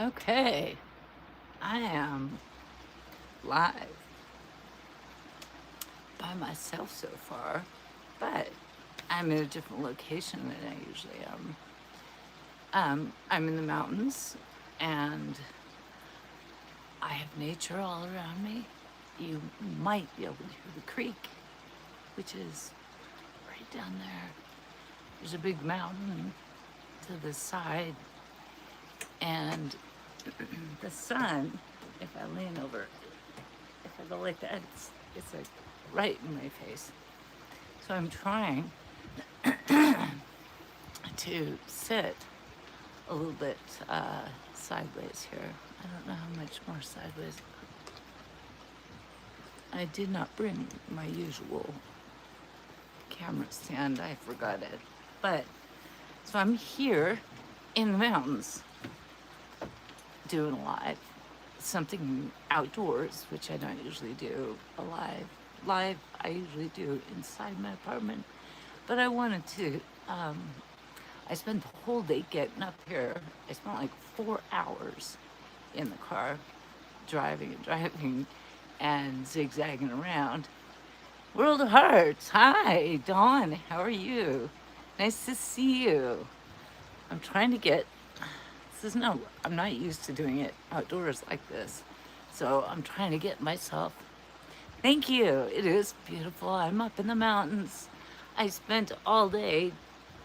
Okay, I am live by myself so far, but I'm in a different location than I usually am. I'm in the mountains and I have nature all around me. You might be able to hear the creek, which is right down there. There's a big mountain to the side, and the sun, if I lean over, if I go like that, it's like right in my face. So I'm trying to sit a little bit sideways here. I don't know how much more sideways. I did not bring my usual camera stand. I forgot it. But, so I'm here in the mountains doing a live, something outdoors, which I don't usually do a live I usually do inside my apartment, but I wanted to I spent the whole day getting up here. I spent like 4 hours in the car driving and zigzagging around. World of Hearts, hi Dawn, how are you? Nice to see you. I'm trying to get I'm not used to doing it outdoors like this. So I'm trying to get myself. Thank you. It is beautiful. I'm up in the mountains. I spent all day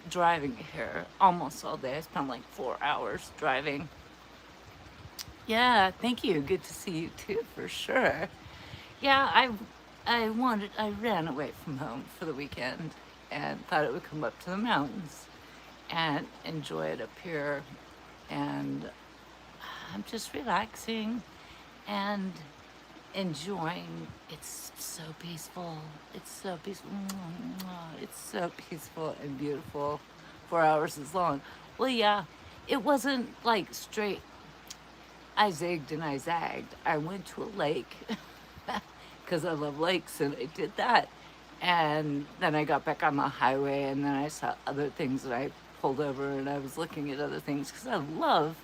driving here, almost all day. I spent like 4 hours driving. Yeah, thank you. Good to see you too, for sure. Yeah, I ran away from home for the weekend and thought it would come up to the mountains and enjoy it up here. And I'm just relaxing and enjoying. It's so peaceful. It's so peaceful. It's so peaceful and beautiful. 4 hours is long. Well, yeah, it wasn't like straight. I zigged and I zagged. I went to a lake because I love lakes, and I did that. And then I got back on the highway, and then I saw other things, and I pulled over and I was looking at other things because I love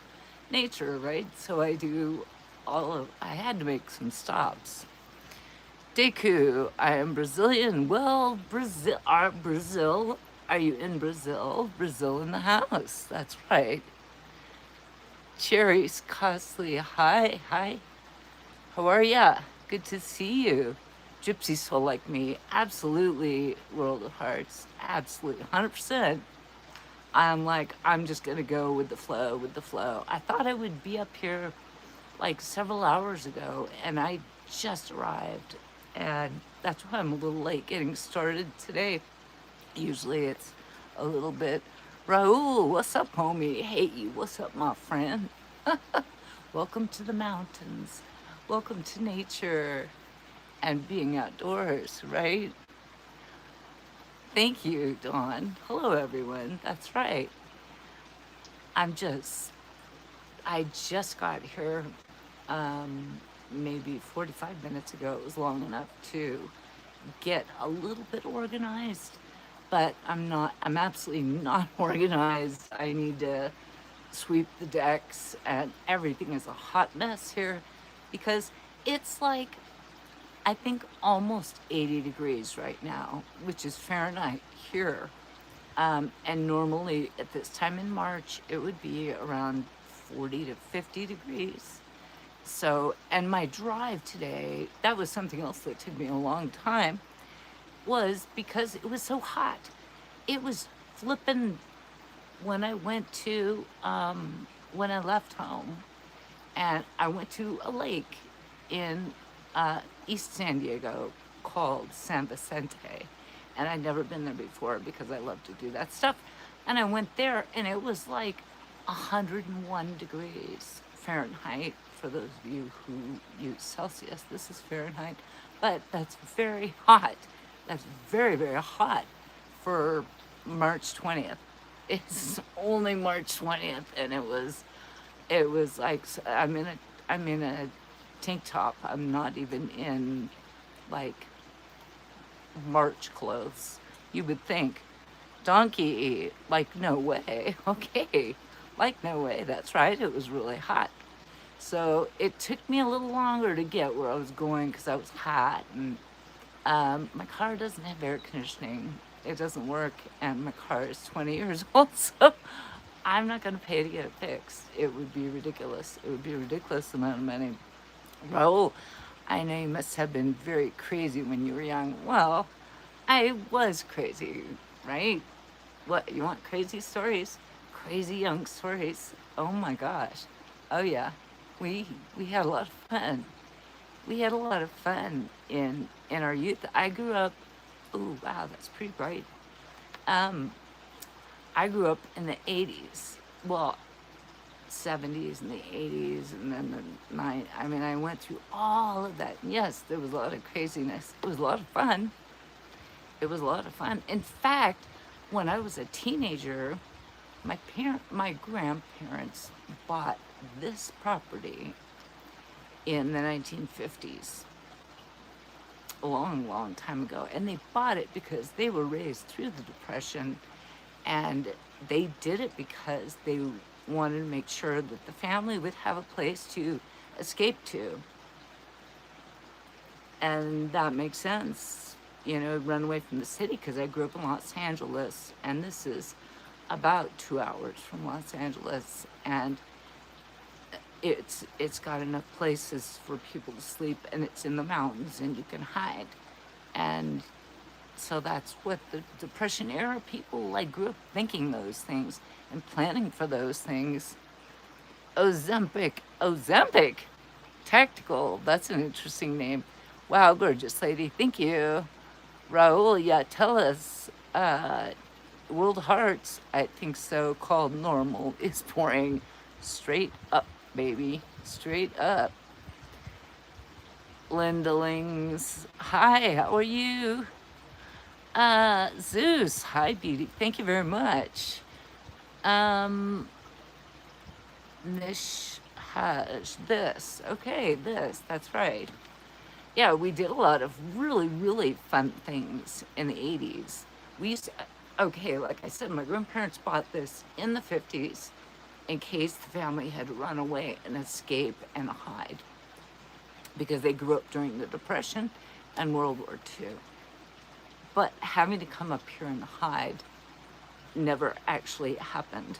nature, right? So I had to make some stops. Deku, I am Brazilian. Well, Brazil, are you in Brazil? Brazil in the house, that's right. Cherries Costly, hi. How are ya? Good to see you. Gypsy soul like me, absolutely. World of Hearts, absolutely, 100%. I'm just gonna go with the flow. I thought I would be up here like several hours ago, and I just arrived, and that's why I'm a little late getting started today. Usually it's a little bit. Raul, what's up, homie? Hey, what's up, my friend? Welcome to the mountains. Welcome to nature and being outdoors, right? Thank you, Dawn. Hello, everyone. That's right. I just got here maybe 45 minutes ago. It was long enough to get a little bit organized, but I'm absolutely not organized. I need to sweep the decks, and everything is a hot mess here because it's like, I think almost 80 degrees right now, which is Fahrenheit here. And normally at this time in March, it would be around 40 to 50 degrees. So, and my drive today, that was something else that took me a long time, was because it was so hot. It was flipping when I when I left home, and I went to a lake in East San Diego called San Vicente, and I'd never been there before because I love to do that stuff. And I went there, and it was like 101 degrees Fahrenheit. For those of you who use Celsius, this is Fahrenheit, but that's very hot. That's very, very hot for March 20th. It's only March 20th, and it was like, I'm in a tank top. I'm not even in like March clothes. You would think, donkey, like no way. Okay, like no way. That's right. It was really hot. So it took me a little longer to get where I was going because I was hot, and my car doesn't have air conditioning. It doesn't work, and my car is 20 years old, so I'm not going to pay to get it fixed. It would be ridiculous. It would be a ridiculous amount of money. Raul, I know you must have been very crazy when you were young. Well, I was crazy, right? What, you want crazy stories? Crazy young stories. Oh my gosh. Oh yeah. We had a lot of fun. We had a lot of fun in our youth. I grew up, oh wow, that's pretty bright. Um, I grew up in the 80s. Well, 70s and the 80s and then the 90s. I mean, I went through all of that. Yes, there was a lot of craziness. It was a lot of fun. It was a lot of fun. In fact, when I was a teenager, my grandparents bought this property in the 1950s, a long, long time ago. And they bought it because they were raised through the Depression, and they did it because they wanted to make sure that the family would have a place to escape to. And that makes sense, you know, run away from the city, because I grew up in Los Angeles, and this is about 2 hours from Los Angeles, and it's got enough places for people to sleep, and it's in the mountains and you can hide. And so that's what the Depression era people like grew up thinking those things and planning for those things. Ozempic Tactical, that's an interesting name. Wow, gorgeous lady, thank you. Raul, yeah, tell us. World Hearts, I think so, called Normal, is pouring straight up, baby. Straight up. Lindlings, hi, how are you? Zeus, hi, beauty. Thank you very much. Nish Haj, this. Okay, this, that's right. Yeah, we did a lot of really, really fun things in the 80s. We used to, okay, like I said, my grandparents bought this in the 50s in case the family had to run away and escape and hide, because they grew up during the Depression and World War II. But having to come up here and hide never actually happened.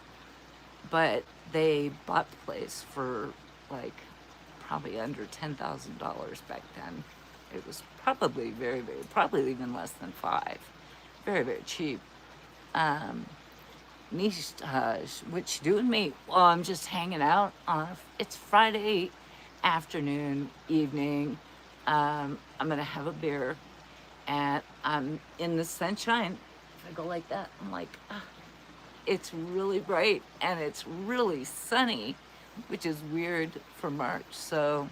But they bought the place for like probably under $10,000 back then. It was probably probably even less than five. Very, very cheap. Niche, what you doing, mate? Well, I'm just hanging out it's Friday afternoon, evening. I'm gonna have a beer, and I'm in the sunshine. If I go like that, I'm like, it's really bright and it's really sunny, which is weird for March. So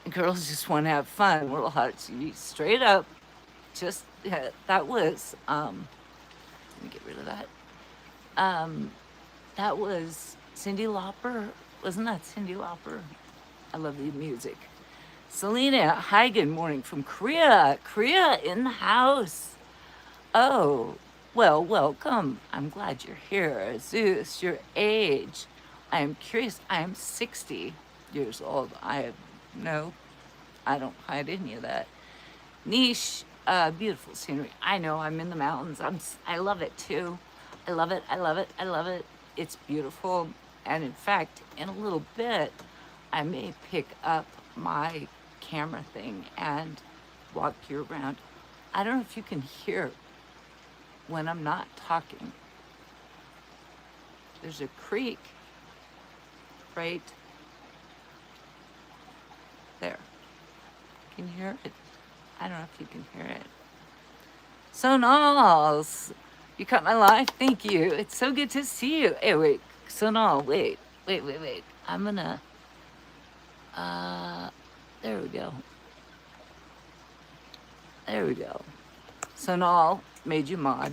girls just want to have fun. World Hearts, straight up. Just yeah, that was. Let me get rid of that. That was Cyndi Lauper. Wasn't that Cyndi Lauper? I love the music. Selena, hi, good morning from Korea. Korea in the house. Oh, well, welcome. I'm glad you're here. Zeus, your age. I am curious. I am 60 years old. I don't hide any of that. Niche, beautiful scenery. I know, I'm in the mountains. I love it too. I love it. I love it. I love it. It's beautiful. And in fact, in a little bit, I may pick up my camera thing and walk you around. I don't know if you can hear when I'm not talking. There's a creek right there. Can you hear it? I don't know if you can hear it. Sonals, you caught my life. Thank you. It's so good to see you. Hey, wait. Sonal, wait. I'm gonna, there we go. There we go. Sonal made you mod.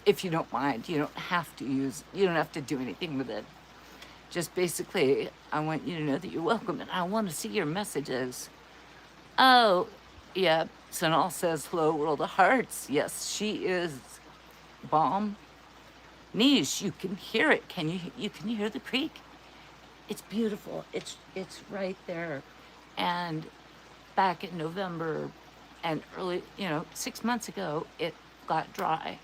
If you don't mind, you don't have to do anything with it. Just basically, I want you to know that you're welcome, and I want to see your messages. Oh, yeah. Sonal says, hello, world of hearts. Yes, she is bomb. Niche, you can hear it. You can hear the creek? It's beautiful. It's right there. And back in November and early, 6 months ago, it got dry.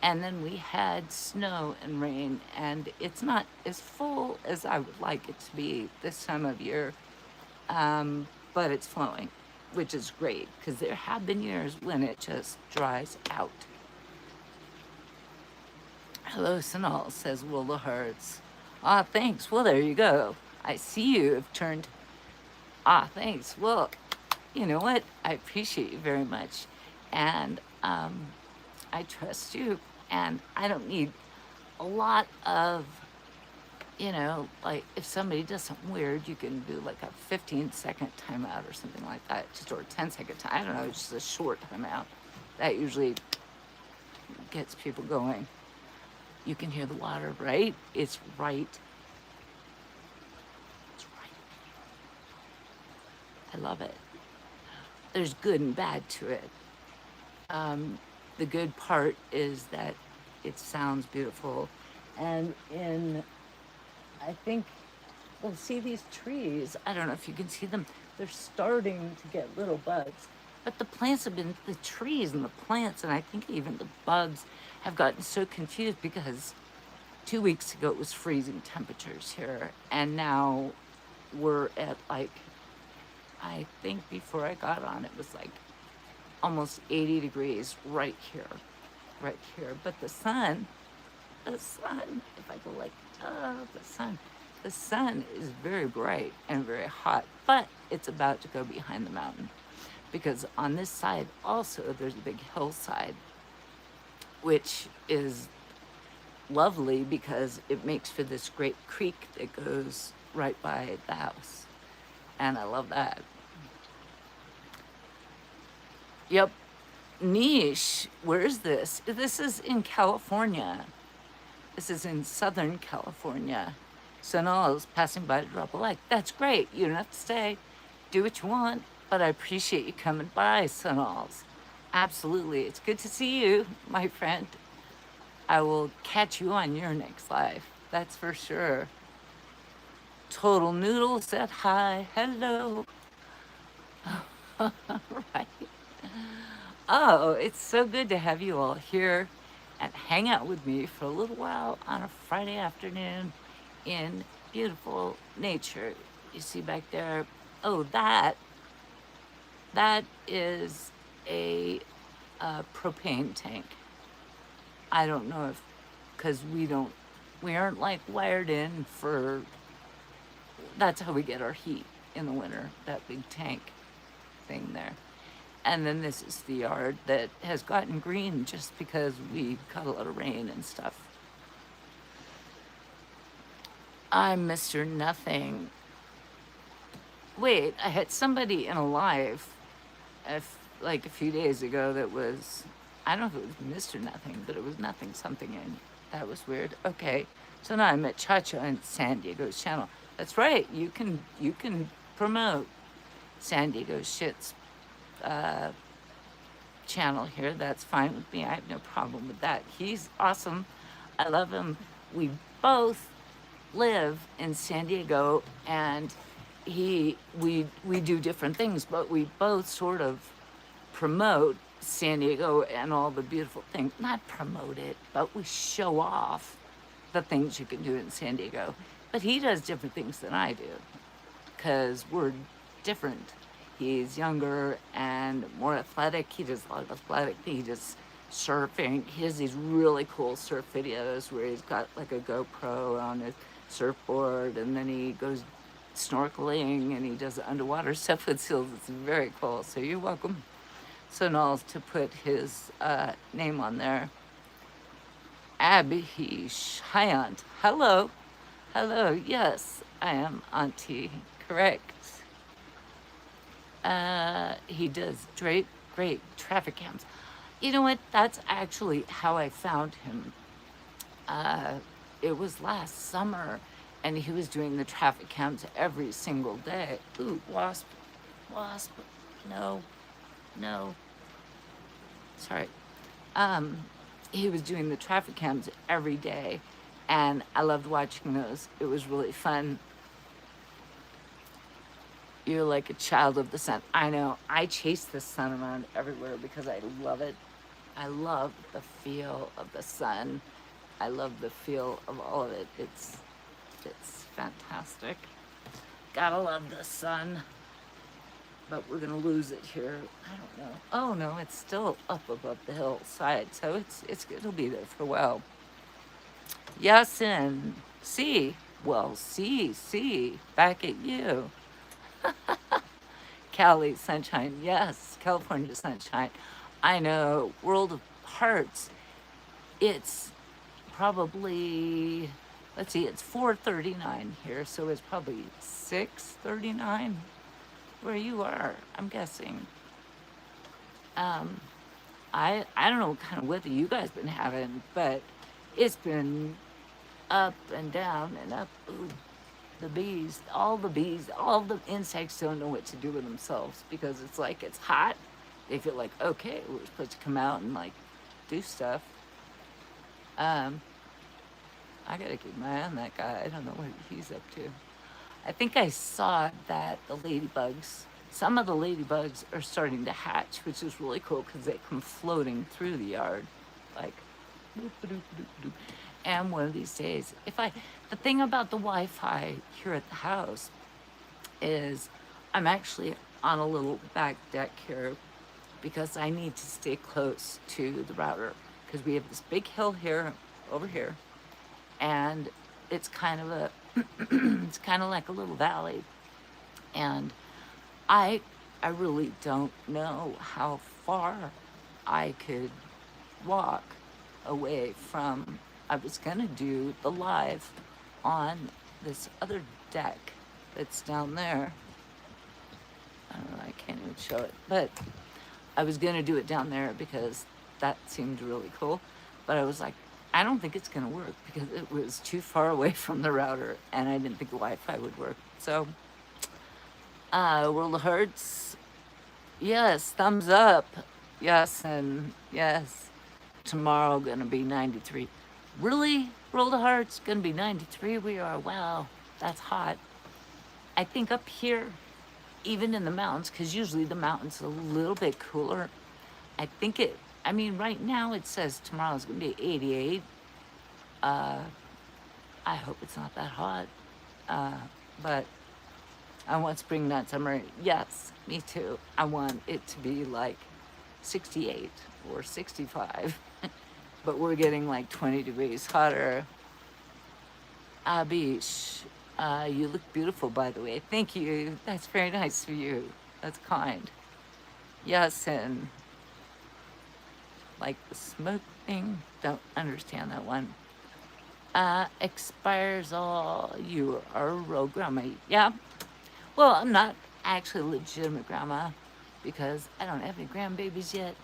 And then we had snow and rain, and it's not as full as I would like it to be this time of year, but it's flowing, which is great because there have been years when it just dries out. Hello, Sanal, says Willa Hearts. Ah, thanks. Well, there you go. I see you have turned. Ah, thanks. Well, you know what? I appreciate you very much. And I trust you. And I don't need a lot of, like if somebody does something weird, you can do like a 15-second timeout or something like that, just or a 10-second time. I don't know, just a short timeout. That usually gets people going. You can hear the water, right? It's right. It's right. I love it. There's good and bad to it. The good part is that it sounds beautiful. And I think, well, see these trees, I don't know if you can see them, they're starting to get little bugs. But the plants have been, the trees and the plants, and I think even the bugs have gotten so confused because 2 weeks ago it was freezing temperatures here. And now we're at like, I think before I got on, it was like almost 80 degrees right here. But the sun, if I go like, the sun is very bright and very hot, but it's about to go behind the mountain. Because on this side also, there's a big hillside, which is lovely because it makes for this great creek that goes right by the house. And I love that. Yep. Niche, where is this? This is in California. This is in Southern California. Sonal's passing by to drop a like. That's great. You don't have to stay. Do what you want. But I appreciate you coming by, Sonals. Absolutely. It's good to see you, my friend. I will catch you on your next life. That's for sure. Total Noodle said hi. Hello. Right. Oh, it's so good to have you all here and hang out with me for a little while on a Friday afternoon in beautiful nature. You see back there, oh, that is a propane tank. I don't know if, because we aren't like wired in for, that's how we get our heat in the winter, that big tank thing there. And then this is the yard that has gotten green just because we got a lot of rain and stuff. I'm Mr. Nothing. Wait, I had somebody in a live like a few days ago that was, I don't know if it was Mr. Nothing, but it was Nothing something, and that was weird. Okay, so now I'm at Cha-Cha and San Diego's channel. That's right, you can promote San Diego Shit's channel here. That's fine with me. I have no problem with that. He's awesome. I love him. We both live in San Diego, and we do different things, but we both sort of promote San Diego and all the beautiful things. Not promote it, but we show off the things you can do in San Diego. But he does different things than I do because we're different. He's younger and more athletic. He does a lot of athletic. He does surfing. He has these really cool surf videos where he's got like a GoPro on his surfboard, and then he goes snorkeling and he does underwater stuff with seals. It's very cool. So you're welcome, Sonal, to put his name on there. Abhish, hi aunt. Hello. Yes, I am auntie. Correct. He does great traffic cams. You know what? That's actually how I found him. It was last summer, and he was doing the traffic cams every single day. Ooh, wasp. No. Sorry. He was doing the traffic cams every day, and I loved watching those. It was really fun. You're like a child of the sun. I know. I chase the sun around everywhere because I love it. I love the feel of the sun. I love the feel of all of it. It's fantastic. Gotta love the sun. But we're gonna lose it here. I don't know. Oh no, it's still up above the hillside, so it'll be there for a while. Yes, and see, well, see, back at you. Cali sunshine, yes, California sunshine. I know, World of Hearts. It's probably, let's see, it's 4:39 here, so it's probably 6:39 where you are, I'm guessing. I don't know what kind of weather you guys been having, but it's been up and down and up. Ooh, the bees, all the insects don't know what to do with themselves because it's like it's hot. They feel like, okay, we're supposed to come out and like do stuff. I gotta keep my eye on that guy. I don't know what he's up to. I think I saw that the ladybugs, some of the ladybugs are starting to hatch, which is really cool because they come floating through the yard, like, boop, boop, boop, boop. And one of these days, the thing about the Wi-Fi here at the house is I'm actually on a little back deck here because I need to stay close to the router because we have this big hill here, over here, and it's kind of a, it's kind of like a little valley, and I really don't know how far I could walk away from. I was gonna do the live on this other deck that's down there. I don't know, I can't even show it, but I was gonna do it down there because that seemed really cool. But I was like, I don't think it's gonna work because it was too far away from the router and I didn't think the Wi-Fi would work. So, World of Hearts, yes, thumbs up. Yes, and yes, tomorrow gonna be 93. Really? World of Hearts gonna be 93? We are, wow, that's hot. I think up here, even in the mountains, because usually the mountains are a little bit cooler. I mean, right now it says tomorrow's gonna be 88. I hope it's not that hot. But I want spring, not summer. Yes, me too. I want it to be like 68 or 65. But we're getting like 20 degrees hotter. Abish, you look beautiful, by the way. Thank you. That's very nice of you. That's kind. Yes, and like the smoke thing, don't understand that one. Expires all. You are a real grandma. Yeah. Well, I'm not actually a legitimate grandma because I don't have any grandbabies yet.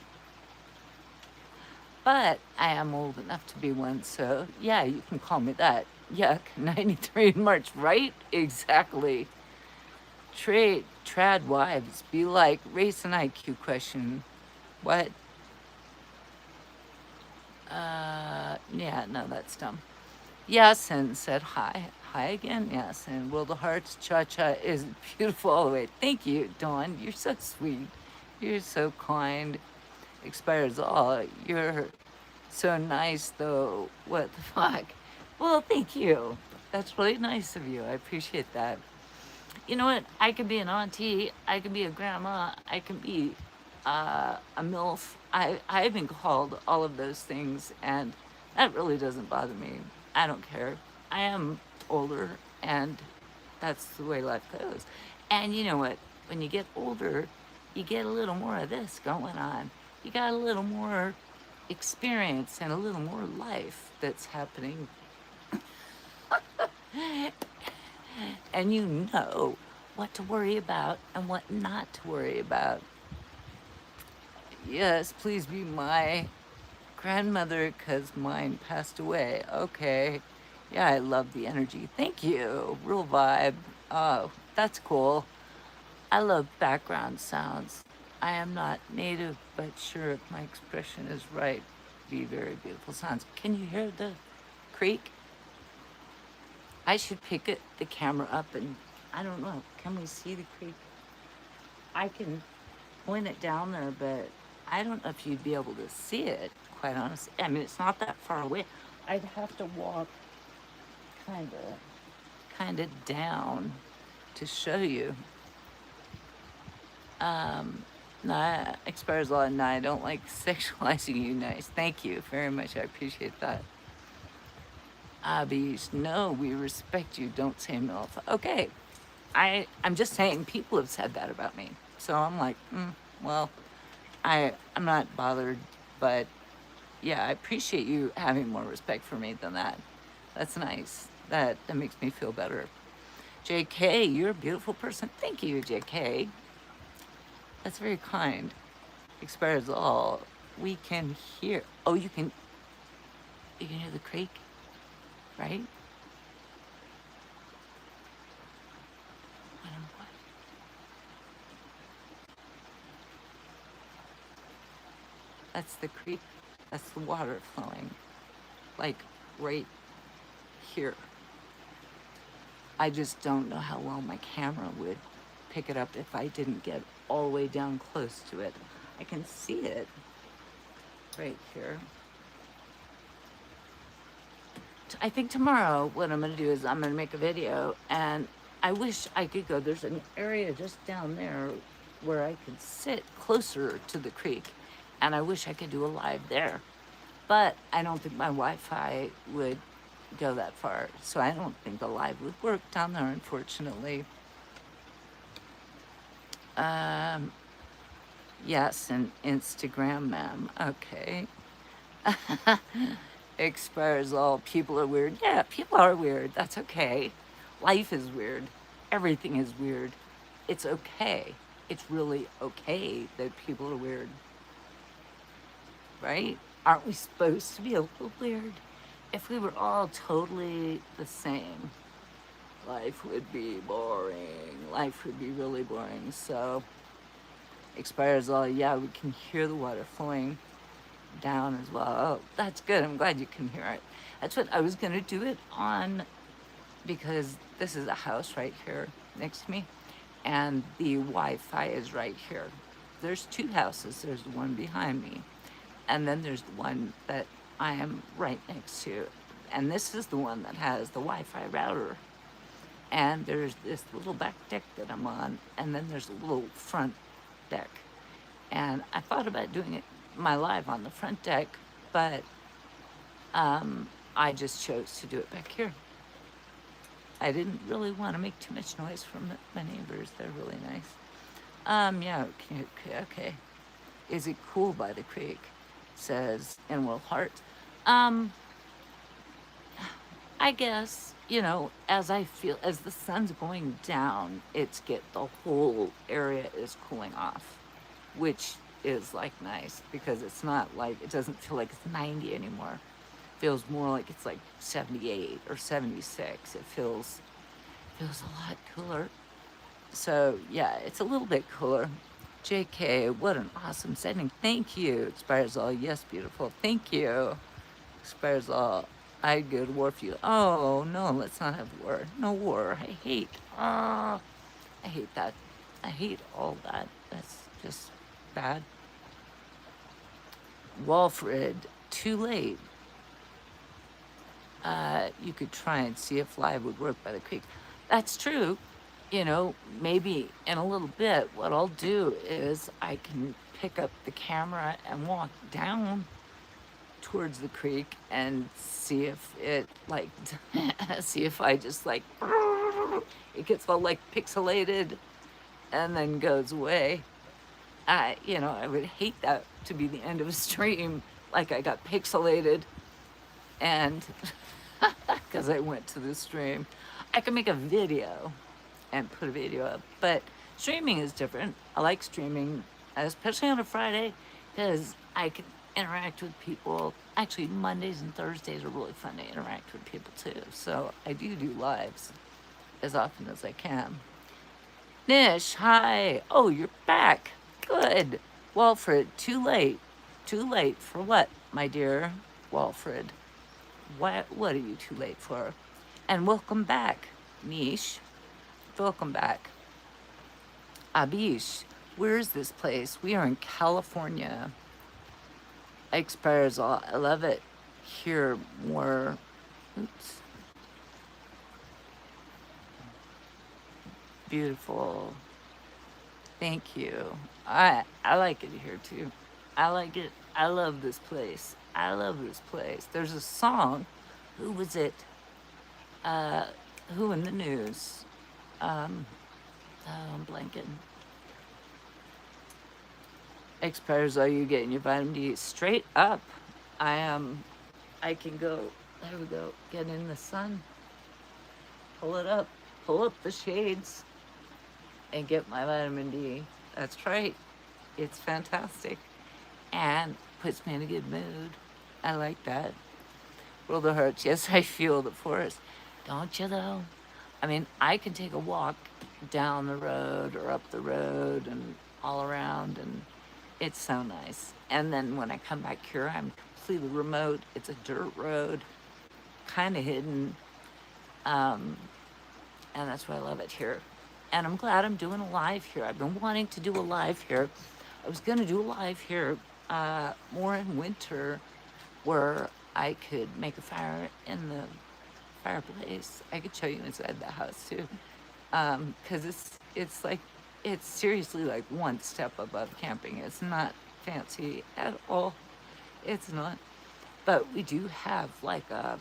But I am old enough to be one, so yeah, you can call me that. Yuck, 93 in March, right? Exactly. Trad wives be like, race and IQ question. What? Yeah, no, that's dumb. Yes, and said hi. Hi again, yes. And World of Hearts, Cha-Cha is beautiful all the way. Thank you, Dawn. You're so sweet. You're so kind. Expires all. You're so nice, though. What the fuck? Well, thank you. That's really nice of you. I appreciate that. You know what? I could be an auntie. I could be a grandma. I could be a MILF. I've been called all of those things, and that really doesn't bother me. I don't care. I am older, and that's the way life goes. And you know what? When you get older, you get a little more of this going on. You got a little more experience and a little more life that's happening. And you know what to worry about and what not to worry about. Yes, please be my grandmother because mine passed away. Okay. Yeah, I love the energy. Thank you. Real vibe. Oh, that's cool. I love background sounds. I am not native, but sure if my expression is right, be very beautiful sounds. Can you hear the creek? I should pick the camera up and, I don't know, can we see the creek? I can point it down there, but I don't know if you'd be able to see it, quite honestly. I mean, it's not that far away. I'd have to walk kind of down to show you. Nah, expires a lot. Nah, I don't like sexualizing you. Nice. Thank you very much. I appreciate that. Abby, no, we respect you. Don't say MILF. Okay. I'm just saying people have said that about me. So I'm like, well, I'm not bothered, but yeah, I appreciate you having more respect for me than that. That's nice. That makes me feel better. JK, you're a beautiful person. Thank you, JK. That's very kind. Expires all. We can hear. Oh, you can hear the creek, right? What? That's the creek. That's the water flowing, like right here. I just don't know how well my camera would pick it up if I didn't get all the way down close to it. I can see it right here. I think tomorrow what I'm gonna do is I'm gonna make a video, and I wish I could go. There's an area just down there where I could sit closer to the creek, and I wish I could do a live there. But I don't think my Wi-Fi would go that far, so I don't think the live would work down there, unfortunately. Yes, and Instagram, ma'am. Okay. Expires all. People are weird. Yeah, people are weird. That's okay. Life is weird. Everything is weird. It's okay. It's really okay that people are weird. Right? Aren't we supposed to be a little weird? If we were all totally the same, life would be boring. Life would be really boring. So, expires all. Yeah, we can hear the water flowing down as well. Oh, that's good. I'm glad you can hear it. That's what I was going to do it on, because this is a house right here next to me, and the Wi-Fi is right here. There's two houses. There's the one behind me, and then there's the one that I am right next to, and this is the one that has the Wi-Fi router. And there's this little back deck that I'm on, and then there's a little front deck. And I thought about doing it my live on the front deck, but I just chose to do it back here. I didn't really want to make too much noise from my neighbors. They're really nice. Yeah, okay. Is it cool by the creek? Says Enwell Hart. I guess, as the sun's going down, the whole area is cooling off, which is like nice, because it's not like, it doesn't feel like it's 90 anymore. It feels more like it's like 78 or 76. It feels a lot cooler. So yeah, it's a little bit cooler. JK, what an awesome setting. Thank you. Expires all. Yes, beautiful. Thank you. Expires all. I'd go to war for you. Oh, no, let's not have war. No war. I hate that. I hate all that. That's just bad. Walfred, too late. You could try and see if live would work by the creek. That's true. Maybe in a little bit, what I'll do is I can pick up the camera and walk down towards the creek and see if it see if I just it gets all pixelated and then goes away. I would hate that to be the end of a stream, like I got pixelated and because I went to the stream. I can make a video and put a video up, but streaming is different. I like streaming, especially on a Friday, because I can interact with people. Actually, Mondays and Thursdays are really fun to interact with people too. So I do lives as often as I can. Nish, hi. Oh, you're back. Good. Walfred, too late. Too late for what, my dear Walfred? What are you too late for? And welcome back, Nish. Welcome back. Abish, Where is this place? We are in California. Expires all. I love it here more. Oops. Beautiful. Thank you. I like it here too. I like it. I love this place. I love this place. There's a song. Who was it? Uh, who in the news? Um, oh, I'm blanking. Expires all you getting your vitamin D straight up. I am. I can go. There we go. Get in the sun. Pull it up. Pull up the shades and get my vitamin D. That's right. It's fantastic and puts me in a good mood. I like that. World of Hearts. Yes, I feel the forest. Don't you though? I mean, I can take a walk down the road or up the road and all around, and it's so nice. And then when I come back here, I'm completely remote. It's a dirt road, kind of hidden. And that's why I love it here. And I'm glad I'm doing a live here. I've been wanting to do a live here. I was going to do a live here more in winter where I could make a fire in the fireplace. I could show you inside the house too. Because it's like, it's seriously like one step above camping. It's not fancy at all. It's not. But we do have like a,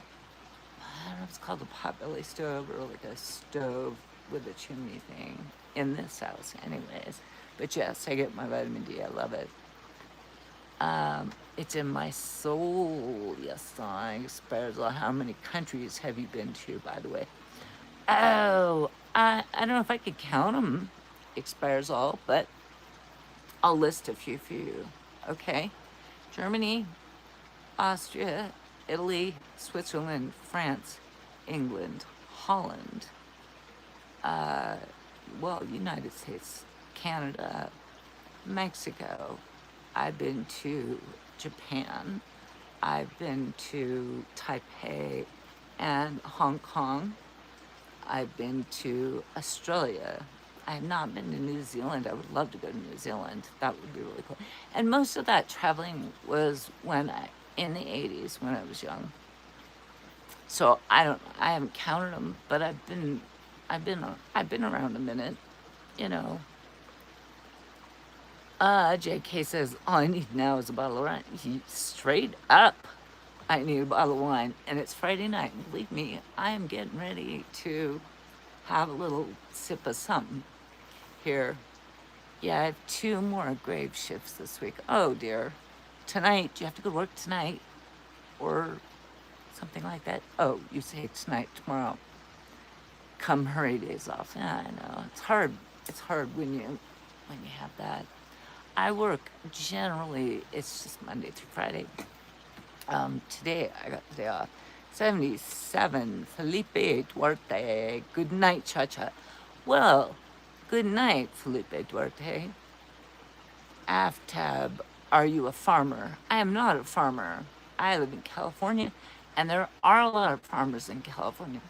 I don't know if it's called a potbelly stove or like a stove with a chimney thing in this house anyways. But yes, I get my vitamin D. I love it. It's in my soul. Yes, I expires all. How many countries have you been to, by the way? Oh, I don't know if I could count them. Expires all, but I'll list a few for you. Okay. Germany, Austria, Italy, Switzerland, France, England, Holland, United States, Canada, Mexico. I've been to Japan. I've been to Taipei and Hong Kong. I've been to Australia. I have not been to New Zealand. I would love to go to New Zealand. That would be really cool. And most of that traveling was in the 80s when I was young. So I haven't counted them, but I've been around a minute, you know. JK says, all I need now is a bottle of wine. Straight up, I need a bottle of wine. And it's Friday night. And believe me, I am getting ready to have a little sip of something here. Yeah, I have 2 more grave shifts this week. Oh, dear. Tonight, do you have to go to work tonight? Or something like that? Oh, you say tonight, tomorrow. Come hurry days off. Yeah, I know. It's hard. It's hard when you have that. I work generally, it's just Monday through Friday. Today I got the day off. 77, Felipe Duarte. Good night, Cha-Cha. Well, good night, Felipe Duarte. Aftab, are you a farmer? I am not a farmer. I live in California, and there are a lot of farmers in California.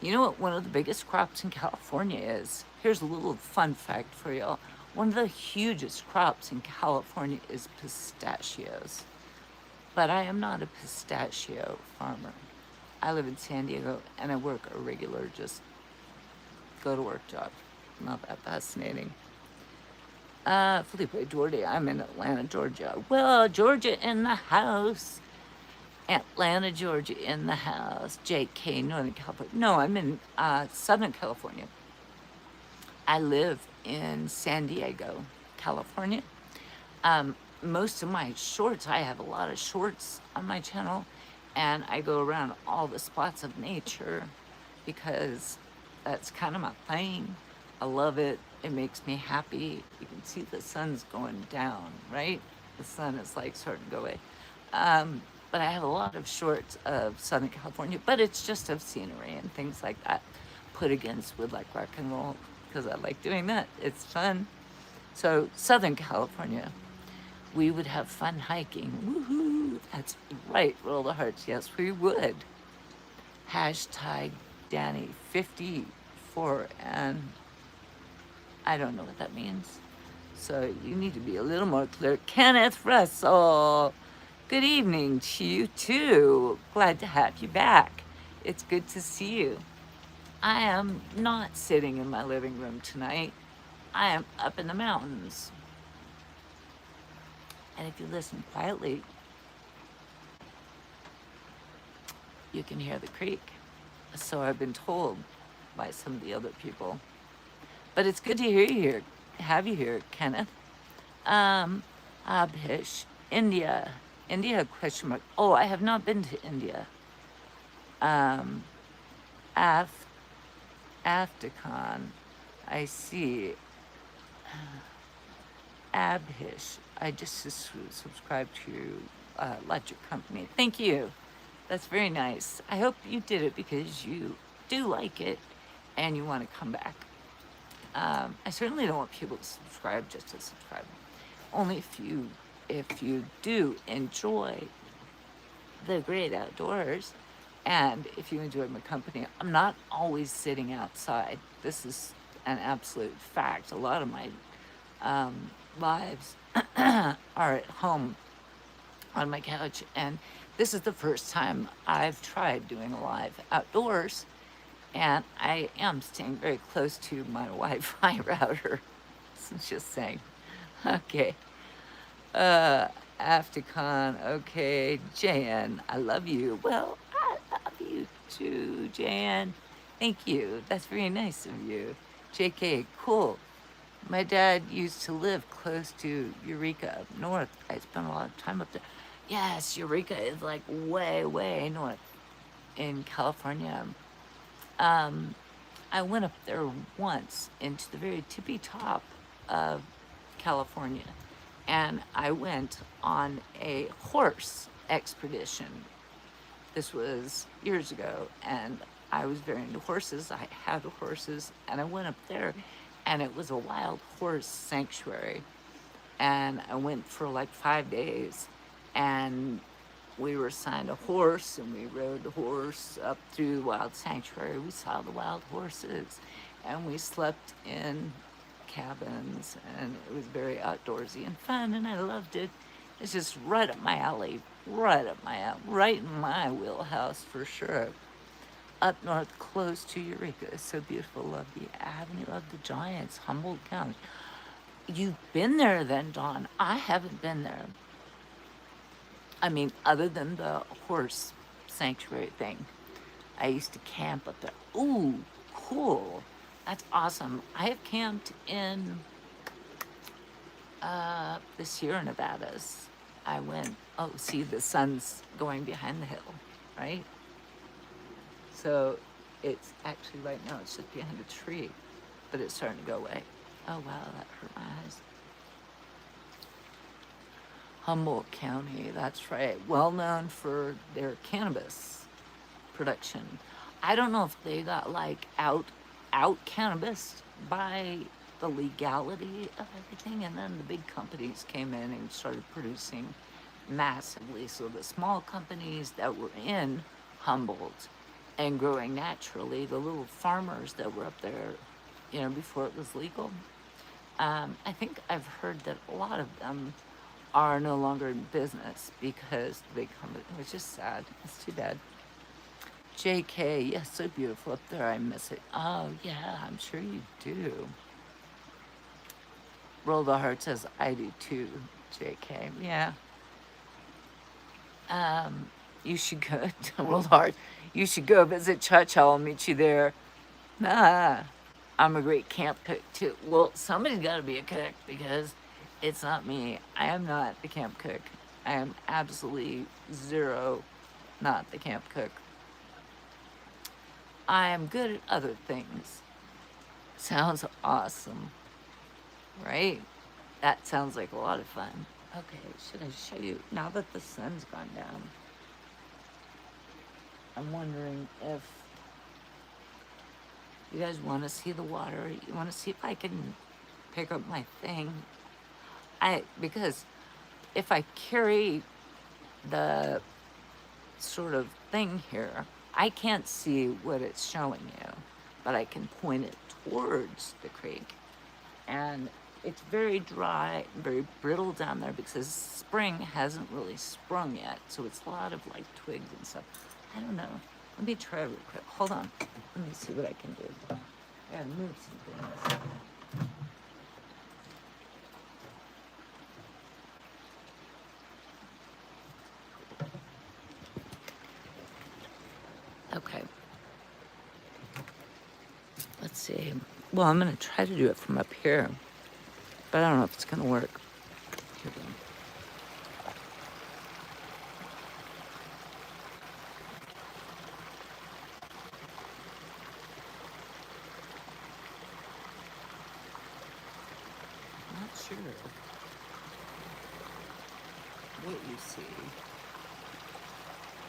You know what one of the biggest crops in California is? Here's a little fun fact for y'all. One of the hugest crops in California is pistachios. But I am not a pistachio farmer. I live in San Diego and I work a regular, just go to work job. Not that fascinating. Felipe Duarte, I'm in Atlanta, Georgia. Well, Georgia in the house. Atlanta, Georgia in the house. JK, Northern California. No, I'm in Southern California. I live in San Diego, California. Most of my shorts, I have a lot of shorts on my channel, and I go around all the spots of nature because that's kind of my thing. I love it. It makes me happy. You can see the sun's going down, right? The sun is like starting to go away. But I have a lot of shorts of Southern California, but it's just of scenery and things like that put against with like rock and roll, because I like doing that. It's fun. So Southern California, we would have fun hiking. Woohoo! That's right, roll the hearts. Yes, we would. Hashtag Danny54, and I don't know what that means. So you need to be a little more clear. Kenneth Russell, good evening to you too. Glad to have you back. It's good to see you. I am not sitting in my living room tonight. I am up in the mountains. And if you listen quietly, you can hear the creek. So I've been told by some of the other people. But it's good to hear you here, have you here, Kenneth. Abhish, India. India, question mark. Oh, I have not been to India. Af, Afticon, I see. Abhish, I just subscribed to Electric Company. Thank you. That's very nice. I hope you did it because you do like it and you want to come back. I certainly don't want people to subscribe just to subscribe. Only if you do enjoy the great outdoors and if you enjoy my company. I'm not always sitting outside. This is an absolute fact. A lot of my lives are at home on my couch, and this is the first time I've tried doing a live outdoors, and I am staying very close to my Wi-Fi router. Just saying. Okay. Afticon, okay. Jan, I love you. Well, I love you too, Jan. Thank you. That's very nice of you. JK, cool. My dad used to live close to Eureka up north. I spent a lot of time up there. Yes, Eureka is like way, way north in California. I went up there once into the very tippy top of California, and I went on a horse expedition. This was years ago, and I was very into horses. I had horses, and I went up there, and it was a wild horse sanctuary. And I went for like 5 days, and we were assigned a horse, and we rode the horse up through the wild sanctuary. We saw the wild horses, and we slept in cabins, and it was very outdoorsy and fun, and I loved it. It's just right up my alley, right in my wheelhouse for sure. Up north, close to Eureka. It's so beautiful. Love the Avenue of the Giants, Humboldt County. You've been there then, Dawn. I haven't been there. I mean, other than the horse sanctuary thing. I used to camp up there. Ooh, cool. That's awesome. I have camped in the Sierra Nevadas. I went, oh, see, the sun's going behind the hill, right? So it's actually right now, it's just behind a tree, but it's starting to go away. Oh, wow, that hurt my eyes. Humboldt County, that's right. Well known for their cannabis production. I don't know if they got like out cannabis by the legality of everything, and then the big companies came in and started producing massively. So the small companies that were in Humboldt and growing naturally, the little farmers that were up there, you know, before it was legal, I think I've heard that a lot of them are no longer in business because the big company, which is sad. It's too bad. JK, yes, so beautiful up there. I miss it. Oh, yeah, I'm sure you do. Roll the heart says, I do too, JK. Yeah. You should go, roll the heart. You should go visit ChaCha. I'll meet you there. Nah, I'm a great camp cook too. Well, somebody's got to be a cook because it's not me. I am not the camp cook. I am absolutely zero not the camp cook. I am good at other things. Sounds awesome, right? That sounds like a lot of fun. Okay, should I show you, now that the sun's gone down, I'm wondering if you guys want to see the water. You want to see if I can pick up my thing. Because if I carry the sort of thing here, I can't see what it's showing you, but I can point it towards the creek. And it's very dry, very brittle down there because spring hasn't really sprung yet. So it's a lot of like twigs and stuff. I don't know. Let me try real quick. Hold on. Let me see what I can do. I gotta move some things. Okay. Let's see. Well, I'm gonna try to do it from up here, but I don't know if it's gonna work. Here we go. Not sure what you see,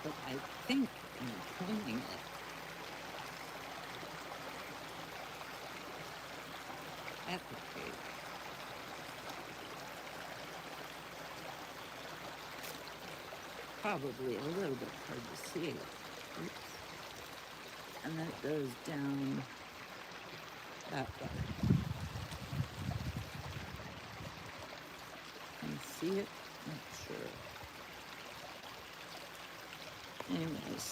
but I think I'm pointing it. At the cake. Probably a little bit hard to see. Oops. And then it goes down that way. Can you see it? Not sure. Anyways.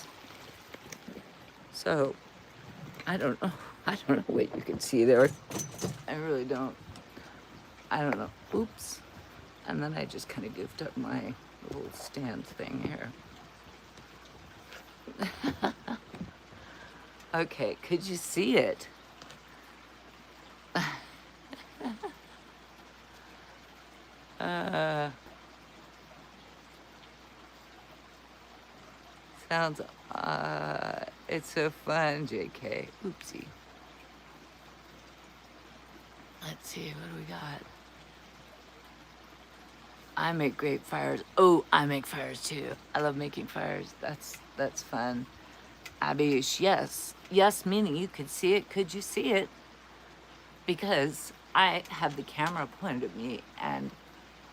So, I don't know. I don't know what you can see there. I really don't. I don't know. Oops. And then I just kind of goofed up my little stand thing here. Okay, could you see it? Sounds, it's so fun, JK. Oopsie. Let's see, what do we got? I make great fires. Oh, I make fires too. I love making fires. That's fun. Abish, yes. Yes, meaning you could see it. Could you see it? Because I have the camera pointed at me, and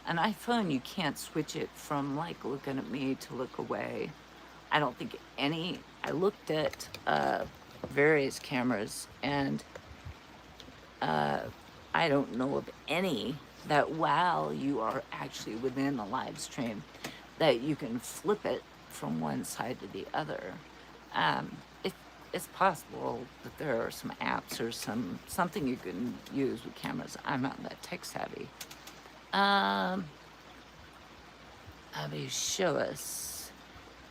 an iPhone, you can't switch it from like looking at me to look away. I don't think any, I looked at various cameras, and I don't know of any that while you are actually within a live stream, that you can flip it from one side to the other. It's possible that there are some apps or something you can use with cameras. I'm not that tech savvy. Abby, show us.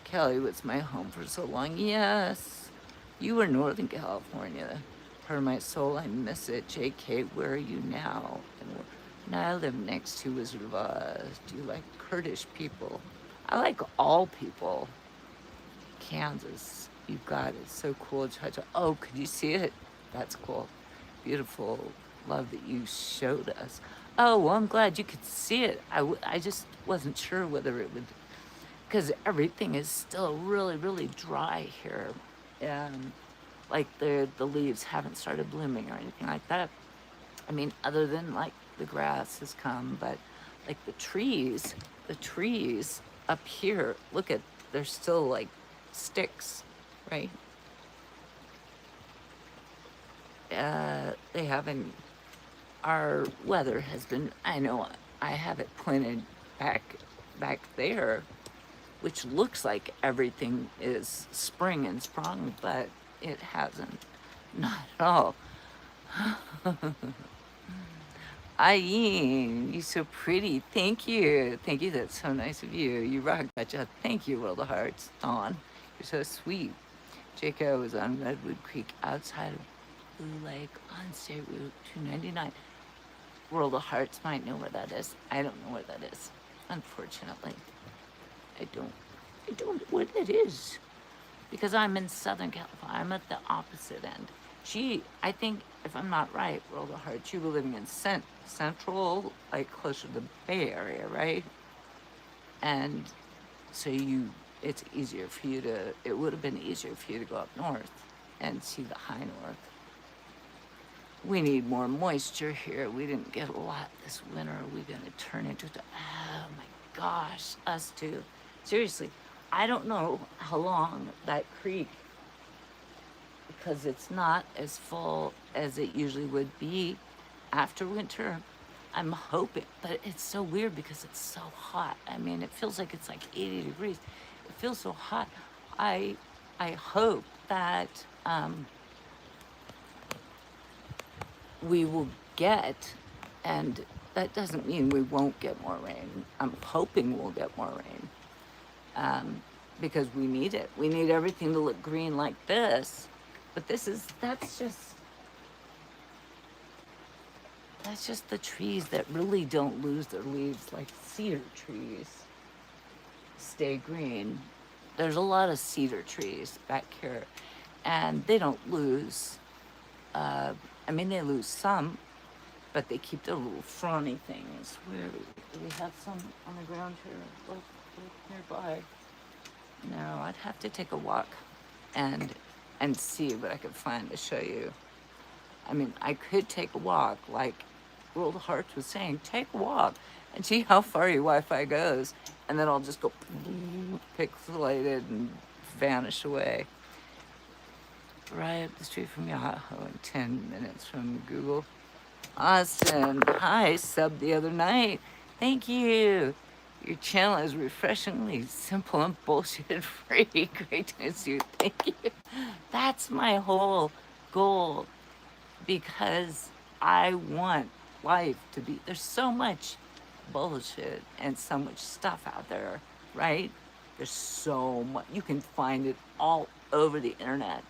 Kelly was my home for so long. Yes, you were Northern California. Part of my soul, I miss it. JK, where are you now? And now I live next to Wizard of Oz. Do you like Kurdish people? I like all people. Kansas, you got it. So cool. Oh, could you see it? That's cool. Beautiful. Love that you showed us. Oh, well, I'm glad you could see it. I just wasn't sure whether it would, because everything is still really, really dry here. And like the leaves haven't started blooming or anything like that. I mean, other than like the grass has come, but like the trees up here, look at, they're still like sticks, right? They haven't, our weather has been, I know I have it pointed back there, which looks like everything is spring and sprung, but it hasn't, not at all. Ayin, you're so pretty. Thank you. Thank you. That's so nice of you. You rock, Gotcha. Thank you, World of Hearts. Dawn, you're so sweet. Jacob was on Redwood Creek outside of Blue Lake on State Route 299. World of Hearts might know where that is. I don't know where that is. Unfortunately. I don't know where that is. Because I'm in Southern California. I'm at the opposite end. I think, if I'm not right, World of Hearts, you were living in Central, like closer to the Bay Area, right? And so it's easier for you to, it would have been easier for you to go up north and see the high north. We need more moisture here. We didn't get a lot this winter. Are we gonna turn into, oh my gosh, us too. Seriously, I don't know how long that creek, because it's not as full as it usually would be after winter. I'm hoping, but it's so weird because it's so hot. I mean, it feels like it's like 80 degrees. It feels so hot. I I hope that we will get, and that doesn't mean we won't get more rain. I'm hoping we'll get more rain because we need it. We need everything to look green like this. But that's just the trees that really don't lose their leaves, like cedar trees stay green. There's a lot of cedar trees back here, and they don't lose. I mean, they lose some, but they keep their little frondy things. Where do we have some on the ground here? Look nearby. No, I'd have to take a walk and see what I could find to show you. I mean, I could take a walk, like World of Hearts was saying, take a walk and see how far your Wi-Fi goes, and then I'll just go pixelated and vanish away. Right up the street from Yahoo and 10 minutes from Google. Austin, hi, subbed the other night. Thank you. Your channel is refreshingly simple and bullshit free. Great to see you. Thank you. That's my whole goal, because I want life to be, there's so much bullshit and so much stuff out there, right? There's so much, you can find it all over the internet.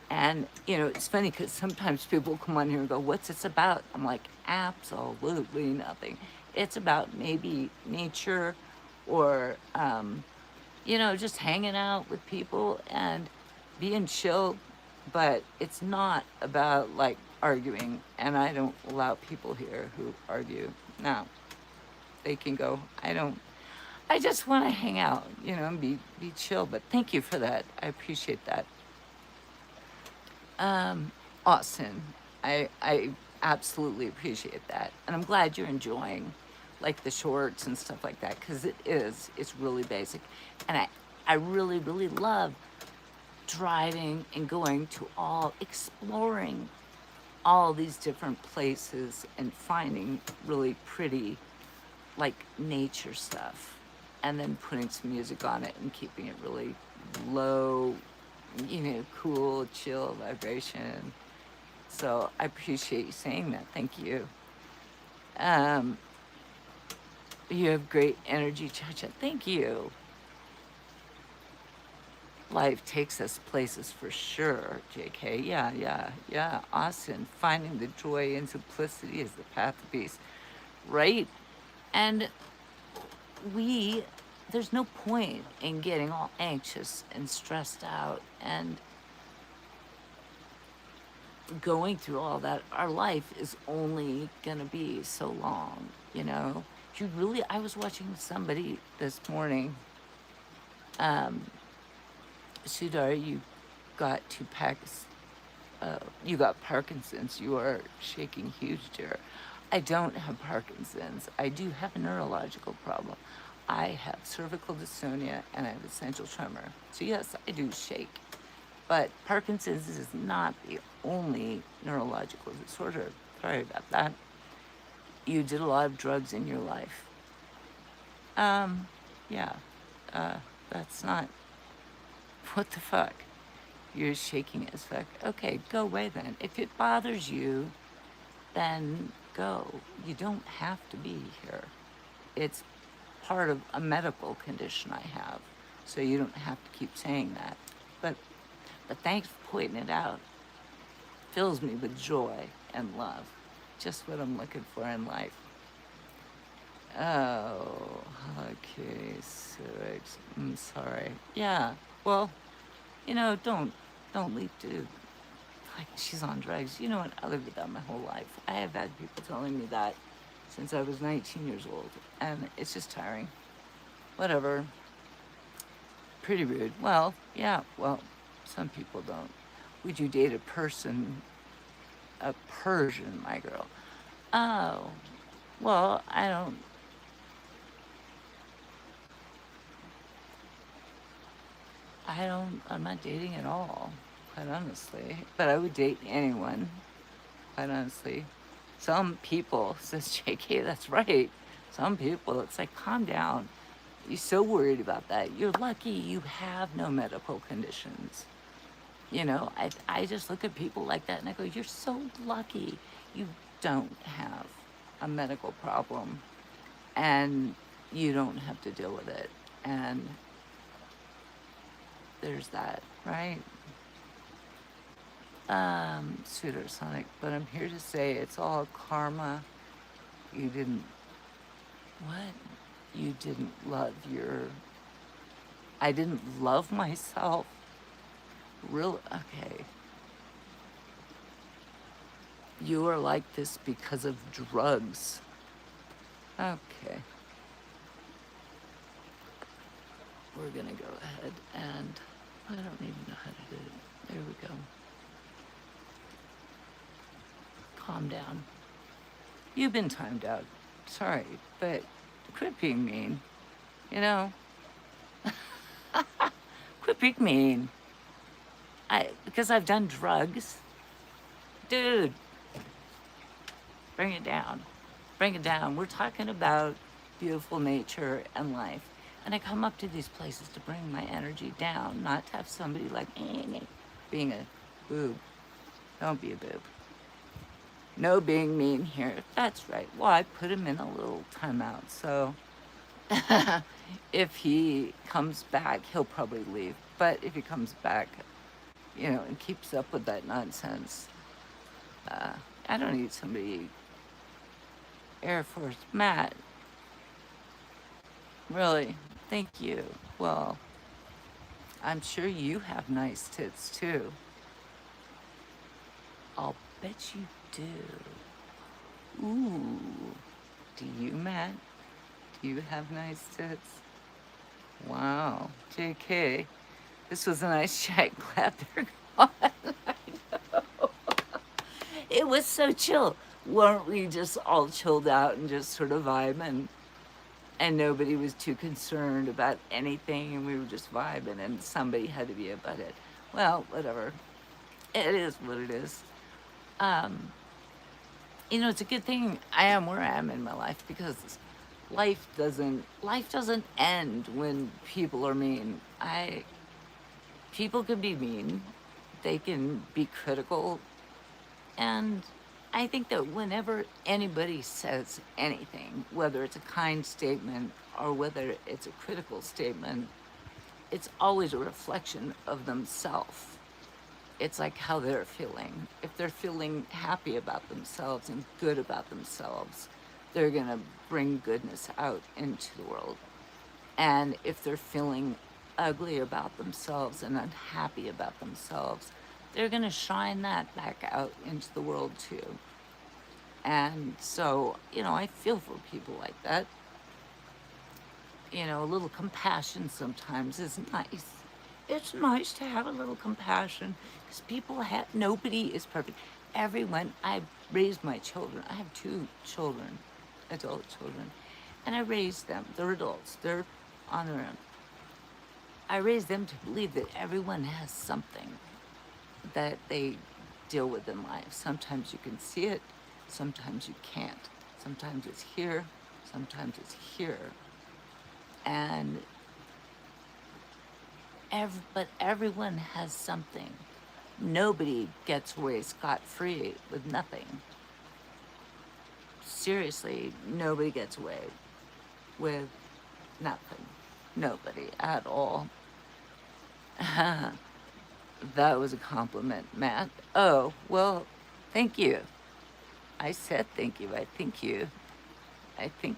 And, you know, it's funny because sometimes people come on here and go, what's this about? I'm like, absolutely nothing. It's about maybe nature or, you know, just hanging out with people and being chill. But it's not about like arguing. And I don't allow people here who argue. No, they can go. I just want to hang out, you know, and be chill. But thank you for that. I appreciate that. Austin, I absolutely appreciate that. And I'm glad you're enjoying like the shorts and stuff like that, because it's really basic. And I really, really love driving and going to exploring all these different places and finding really pretty like nature stuff, and then putting some music on it and keeping it really low, you know, cool, chill vibration. So I appreciate you saying that. Thank you. You have great energy, Chacha. Thank you. Life takes us places for sure, JK. Yeah. Austin, finding the joy and simplicity is the path of peace, right? And there's no point in getting all anxious and stressed out and going through all that. Our life is only gonna be so long, you know? I was watching somebody this morning, Sudar, you got Parkinson's. You are shaking huge, dear. I don't have Parkinson's. I do have a neurological problem. I have cervical dystonia and I have essential tremor. So yes, I do shake. But Parkinson's is not the only neurological disorder. Sorry about that. You did a lot of drugs in your life. Yeah. That's not, what the fuck? You're shaking as fuck. Okay, go away then. If it bothers you, then go. You don't have to be here. It's part of a medical condition I have, so you don't have to keep saying that. But thanks for pointing it out. Fills me with joy and love. Just what I'm looking for in life. Oh, okay, so I'm sorry. Yeah, well, you know, don't leap to, like, she's on drugs. You know what? I lived with that my whole life. I have had people telling me that since I was 19 years old, and it's just tiring. Whatever. Pretty rude. Well, yeah, well, some people don't. Would you date a Persian, my girl? Oh, well, I'm not dating at all, quite honestly. But I would date anyone, quite honestly. Some people, says JK, that's right. Some people, it's like, calm down. You're so worried about that. You're lucky you have no medical conditions. You know, I just look at people like that and I go, you're so lucky you don't have a medical problem and you don't have to deal with it. And there's that, right? Pseudosonic, but I'm here to say it's all karma. You didn't, what? You didn't love your, I didn't love myself. Real, okay. You are like this because of drugs. Okay. We're gonna go ahead and, I don't even know how to do it. There we go. Calm down. You've been timed out. Sorry, but quit being mean. You know? Quit being mean. Because I've done drugs. Dude, bring it down. Bring it down. We're talking about beautiful nature and life. And I come up to these places to bring my energy down, not to have somebody like being a boob. Don't be a boob. No being mean here. That's right. Well, I put him in a little timeout. So if he comes back, he'll probably leave. But if he comes back, you know, and keeps up with that nonsense, I don't need somebody. Air Force Matt. Really? Thank you. Well, I'm sure you have nice tits too. I'll bet you do. Ooh. Do you, Matt? Do you have nice tits? Wow. JK. This was a nice chat. Glad they're gone. I know. It was so chill. Weren't we just all chilled out and just sort of vibing? And nobody was too concerned about anything, and we were just vibing, and somebody had to be about it. Well, whatever. It is what it is. You know, it's a good thing I am where I am in my life, because life doesn't end when people are mean. People can be mean. They can be critical. And I think that whenever anybody says anything, whether it's a kind statement or whether it's a critical statement, it's always a reflection of themselves. It's like how they're feeling. If they're feeling happy about themselves and good about themselves, they're gonna bring goodness out into the world. And if they're feeling ugly about themselves and unhappy about themselves, they're going to shine that back out into the world too. And so, you know, I feel for people like that. You know, a little compassion sometimes is nice. It's nice to have a little compassion, because nobody is perfect. Everyone, I raised my children. I have 2 children, adult children, and I raised them. They're adults. They're on their own. I raised them to believe that everyone has something that they deal with in life. Sometimes you can see it, sometimes you can't. Sometimes it's here, sometimes it's here. And but everyone has something. Nobody gets away scot-free with nothing. Seriously, nobody gets away with nothing. Nobody at all. That was a compliment, Matt. Oh, well, thank you. I said thank you. I think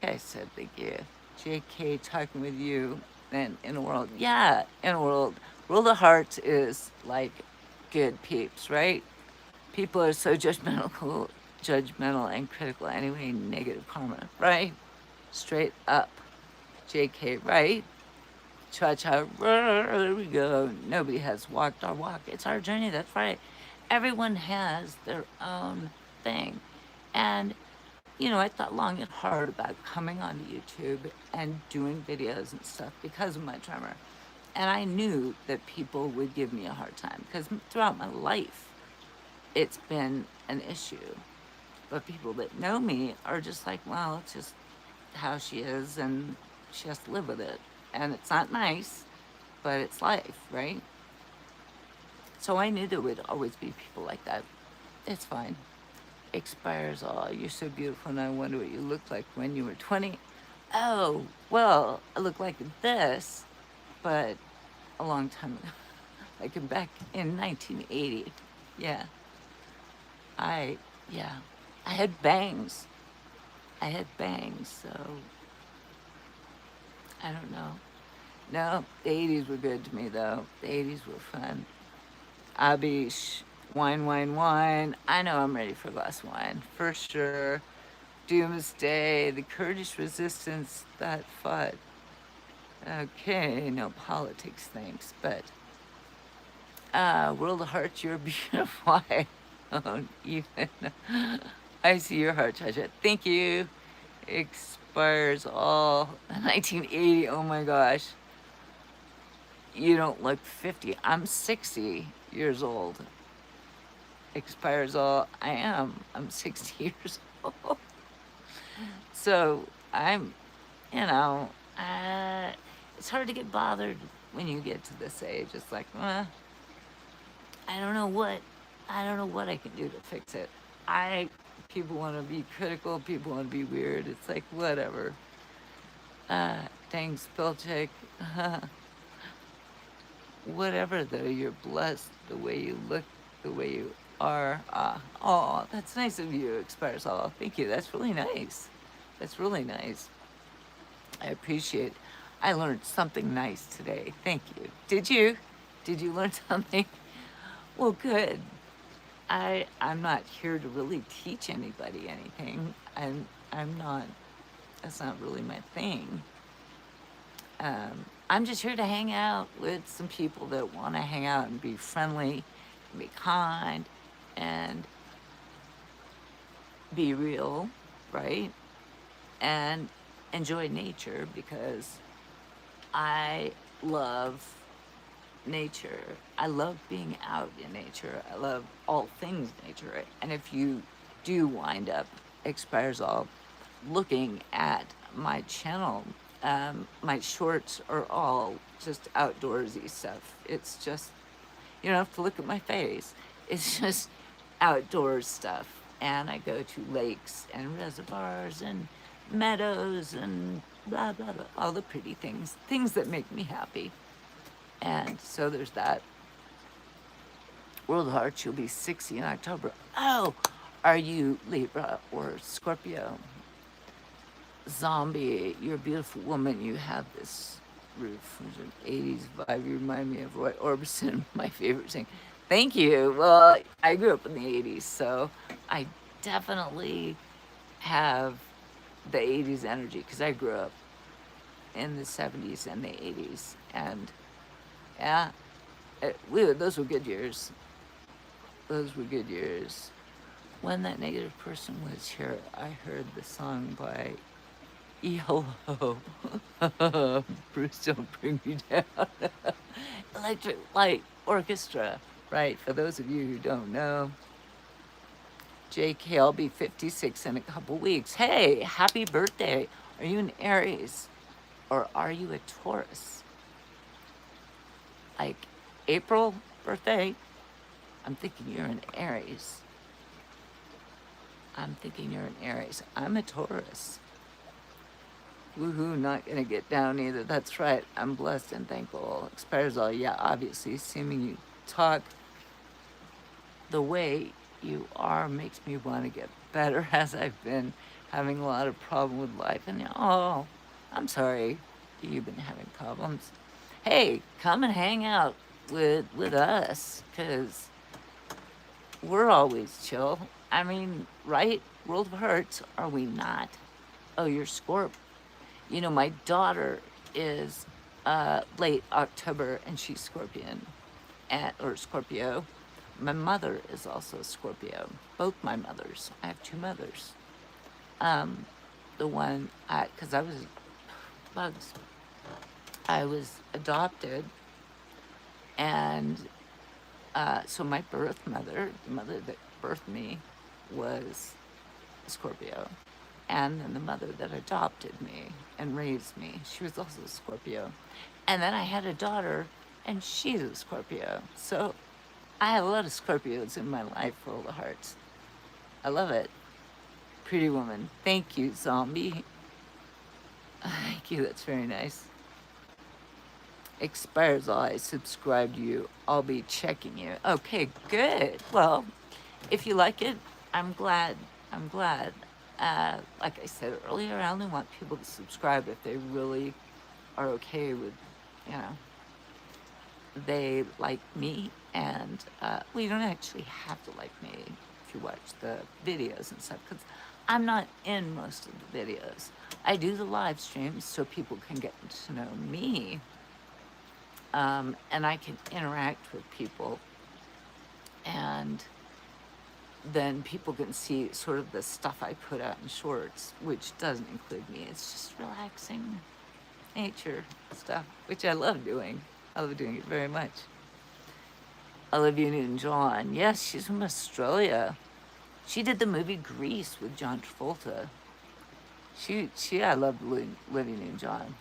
I said thank you. JK, talking with you and in a world. Yeah, in a world. World of Hearts is like good peeps, right? People are so judgmental and critical anyway, negative karma, right? Straight up. JK, right? Cha-cha, there we go. Nobody has walked our walk. It's our journey, that's right. Everyone has their own thing. And, you know, I thought long and hard about coming onto YouTube and doing videos and stuff because of my tremor. And I knew that people would give me a hard time, because throughout my life, it's been an issue. But people that know me are just like, well, it's just how she is, and she has to live with it. And it's not nice, but it's life, right? So I knew there would always be people like that. It's fine. Expires all. You're so beautiful, and I wonder what you looked like when you were 20. Oh, well, I look like this, but a long time ago. Like back in 1980. Yeah. I, yeah. I had bangs. I had bangs, so I don't know. No, the 80s were good to me, though. The 80s were fun. Abish, wine, wine, wine. I know I'm ready for a glass of wine, for sure. Doomsday, the Kurdish resistance that fought. Okay, no politics, thanks, but World of Hearts, you're beautiful. I don't even. I see your heart, Chacha. Thank you. Expires all 1980. Oh my gosh. You don't look 50. I'm 60 years old. Expires all. I am. I'm 60 years old. So I'm, you know, it's hard to get bothered when you get to this age. It's like, I don't know what, I don't know what I can do to fix it. People want to be critical. People want to be weird. It's like, whatever. Thanks, Spellcheck. Whatever, though, you're blessed the way you look, the way you are. Oh, that's nice of you, Expires All. Thank you. That's really nice. That's really nice. I appreciate it. I learned something nice today. Thank you. Did you? Did you learn something? Well, good. I'm not here to really teach anybody anything. I'm not. That's not really my thing. I'm just here to hang out with some people that want to hang out and be friendly, and be kind, and be real, right? And enjoy nature, because I love nature. I love being out in nature. I love all things nature. And if you do wind up, Expires All, looking at my channel, my shorts are all just outdoorsy stuff. It's just, you don't have to look at my face. It's just outdoors stuff. And I go to lakes and reservoirs and meadows and blah, blah, blah, all the pretty things, things that make me happy. And so there's that. World of Hearts, you'll be 60 in October. Oh, are you Libra or Scorpio? Zombie, you're a beautiful woman. You have this roof from an 80s vibe. You remind me of Roy Orbison, my favorite thing. Thank you. Well, I grew up in the 80s, so I definitely have the 80s energy, because I grew up in the 70s and the 80s. And yeah, those were good years. Those were good years. When that negative person was here, I heard the song by ELO. Bruce, don't bring me down. Electric Light Orchestra, right? For those of you who don't know. JK, I'll be 56 in a couple weeks. Hey, happy birthday. Are you an Aries or are you a Taurus? Like April birthday? I'm thinking you're an Aries. I'm thinking you're an Aries. I'm a Taurus. Woohoo, not gonna get down either. That's right. I'm blessed and thankful. Expires all. Yeah, obviously, seeming you talk the way you are makes me want to get better, as I've been having a lot of problem with life. And oh, I'm sorry you've been having problems. Hey, come and hang out with us, because we're always chill. I mean, right? World of Hearts, are we not? Oh, you're Scorp. You know, my daughter is late October, and she's Scorpion, or Scorpio. My mother is also Scorpio. Both my mothers. I have two mothers. The one, because I was bugs. I was adopted, and so my birth mother, the mother that birthed me, was Scorpio. And then the mother that adopted me and raised me, she was also a Scorpio. And then I had a daughter, and she's a Scorpio. So I have a lot of Scorpios in my life for all the hearts. I love it. Pretty woman. Thank you, zombie. Thank you, that's very nice. Expires all, I subscribe to you. I'll be checking you. Okay, good. Well, if you like it, I'm glad. I'm glad. Like I said earlier, I only want people to subscribe if they really are okay with, you know, they like me. And, well, you don't actually have to like me if you watch the videos and stuff, because I'm not in most of the videos. I do the live streams so people can get to know me. And I can interact with people, and then people can see sort of the stuff I put out in shorts, which doesn't include me. It's just relaxing nature stuff, which I love doing. I love doing it very much. Olivia Newton-John. Yes, she's from Australia. She did the movie Grease with John Travolta. I love Olivia Newton-John.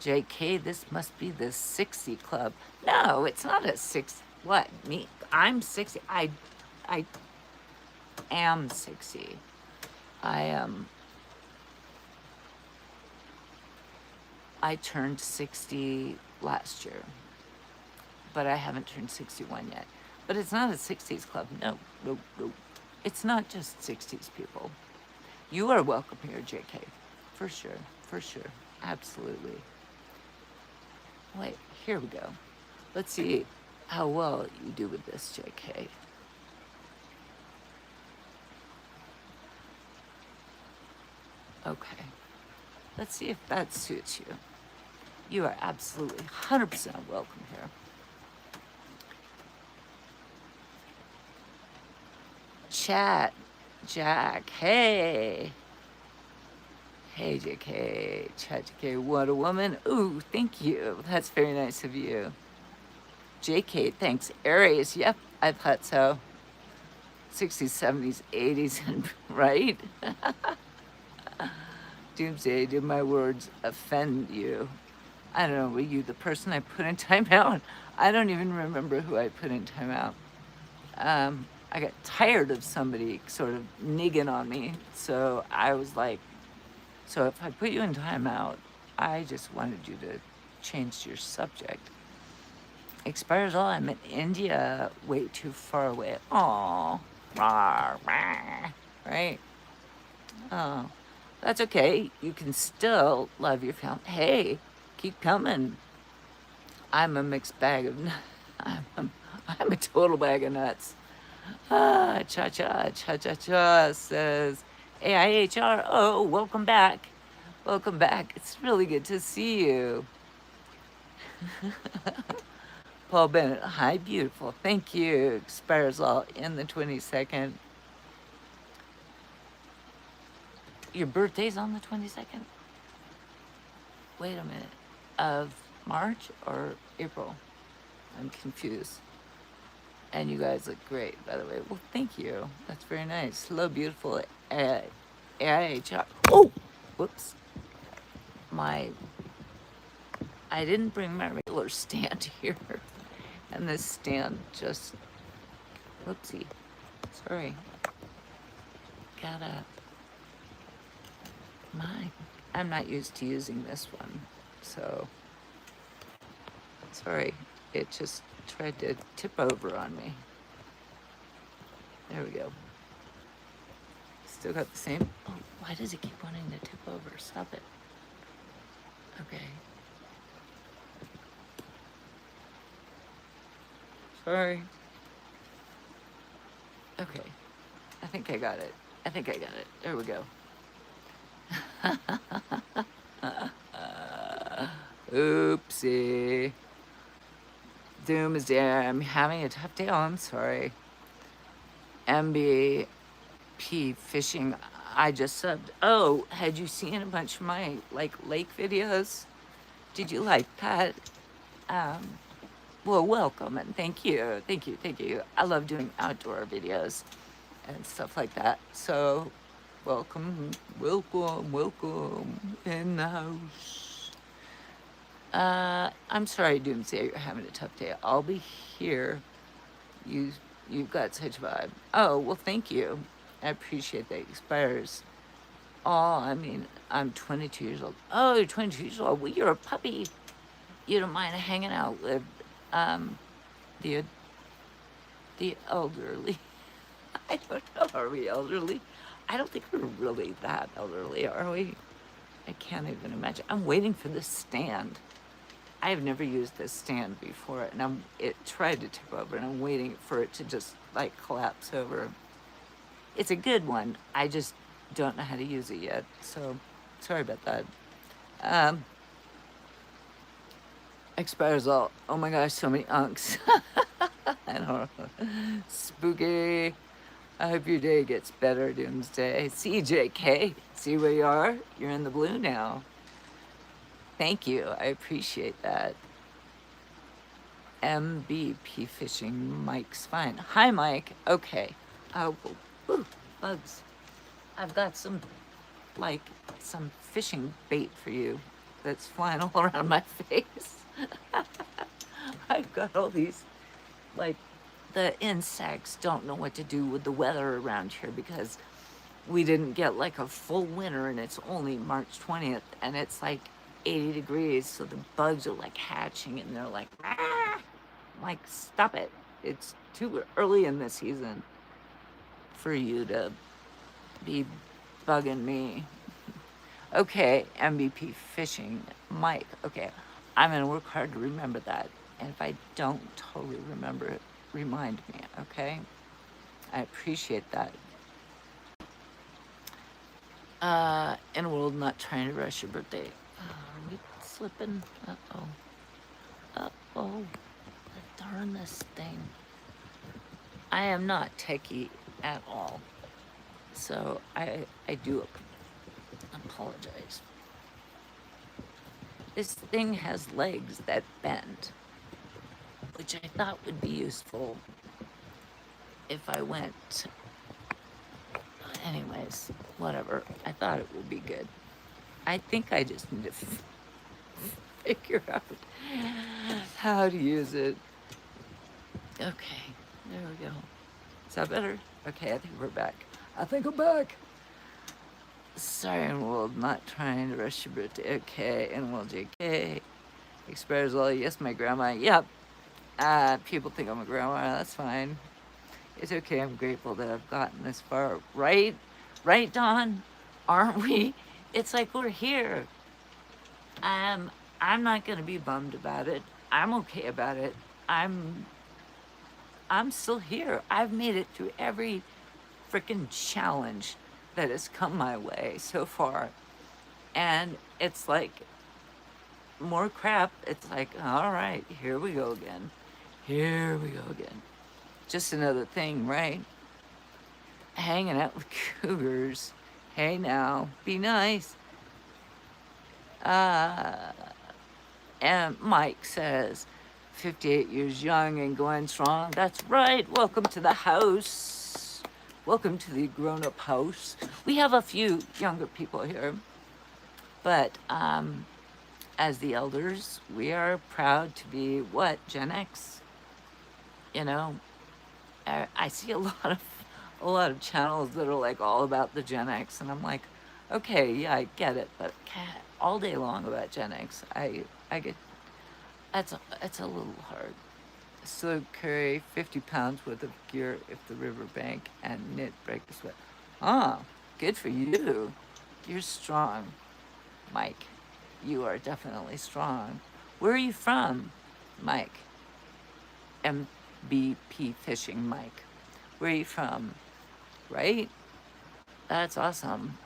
JK, this must be the 60 club. No, it's not a 60. What? Me? I'm 60. I am 60. I turned 60 last year, but I haven't turned 61 yet. But it's not a 60s club. No. It's not just 60s people. You are welcome here, JK. For sure. Absolutely. Wait, here we go. Let's see how well you do with this, JK. Okay. Let's see if that suits you. You are absolutely 100% welcome here. Chat, Jack, hey. Hey, JK, ChaChaRobinson, what a woman. Ooh, thank you. That's very nice of you. JK, thanks. Aries, yep, I thought so. 60s, 70s, 80s, and right? Doomsday, did my words offend you? I don't know, were you the person I put in timeout? I don't even remember who I put in timeout. I got tired of somebody sort of nigging on me, so I was like, so if I put you in timeout, I just wanted you to change your subject. Expires all, I'm in India, way too far away. Aww, right? Oh, that's okay. You can still love your family. Hey, keep coming. I'm a mixed bag of, I'm a total bag of nuts. ChaChaRobinson says, AIHR, oh, welcome back. Welcome back. It's really good to see you. Paul Bennett, hi, beautiful. Thank you. Expires all in the 22nd. Your birthday's on the 22nd? Wait a minute. Of March or April? I'm confused. And you guys look great, by the way. Well, thank you. That's very nice. Hello, beautiful AIHR. Oh! Whoops. I didn't bring my regular stand here. And this stand just, whoopsie. Sorry. I'm not used to using this one. So, sorry. It just tried to tip over on me. There we go. Still got the same. Oh, why does it keep wanting to tip over? Stop it. Okay. Sorry. Okay. I think I got it. There we go. Oopsie. Doomsday. I'm having a tough day. Oh, I'm sorry. MBP fishing. I just subbed. Oh, had you seen a bunch of my lake videos? Did you like that? Well, welcome and thank you. I love doing outdoor videos. and stuff like that. So welcome, welcome, welcome in the house. I'm sorry, Doomsday, you're having a tough day. I'll be here. You, you've got such a vibe. Oh, well, thank you. I appreciate that. Expires. Oh, I mean, I'm 22 years old. Oh, you're 22 years old. Well, you're a puppy. You don't mind hanging out with um, the the elderly. I don't know. Are we elderly? I don't think we're really that elderly, are we? I can't even imagine. I'm waiting for this stand. I have never used this stand before, and it tried to tip over, and I'm waiting for it to just like collapse over. It's a good one. I just don't know how to use it yet, so sorry about that. Um, Expires all. Oh my gosh, so many unks. I don't know. Spooky. I hope your day gets better, Doomsday. CJK, see where you are? You're in the blue now. Thank you. I appreciate that. MBP Fishing, Mike's fine. Hi, Mike. Okay. Oh, ooh, bugs. I've got some fishing bait for you that's flying all around my face. I've got all these, like, the insects don't know what to do with the weather around here because we didn't get like a full winter and it's only March 20th and it's like 80 degrees. So the bugs are like hatching and they're like, ah! I'm like, stop it. It's too early in the season for you to be bugging me. Okay, MVP Fishing, Mike. Okay, I'm gonna work hard to remember that. And if I don't totally remember it, remind me, okay? I appreciate that. In a world not trying to rush your birthday. Are we slipping? Uh-oh. Uh-oh. Darn this thing. I am not techie at all. So I do apologize. This thing has legs that bend, which I thought would be useful if I went. Anyways, whatever. I thought it would be good. I think I just need to figure out how to use it. Okay, there we go. Is that better? Okay, I think we're back. I think I'm back. Sorry, in world, not trying to rush your birthday. Okay, in world, JK. Expires all. Yes, my grandma. Yep. People think I'm a grandma. That's fine. It's okay. I'm grateful that I've gotten this far. Right? Right, Dawn? Aren't we? It's like we're here. I'm not gonna be bummed about it. I'm okay about it. I'm still here. I've made it through every freaking challenge that has come my way so far. And it's like more crap. It's like, all right, here we go again. Here we go again. Just another thing, right? Hanging out with cougars. Hey now, be nice. And Mike says, 58 years young and going strong. That's right. Welcome to the house. Welcome to the grown-up house. We have a few younger people here, but as the elders, we are proud to be what, Gen X? You know, I see a lot of channels that are like all about the Gen X, and I'm like, okay, yeah, I get it, but all day long about Gen X, I get it's a little hard. So carry 50 pounds worth of gear if the riverbank and knit break the sweat. Oh, good for you. You're strong, Mike. You are definitely strong. Where are you from, Mike? MBP Fishing, Mike. Where are you from? Right? That's awesome.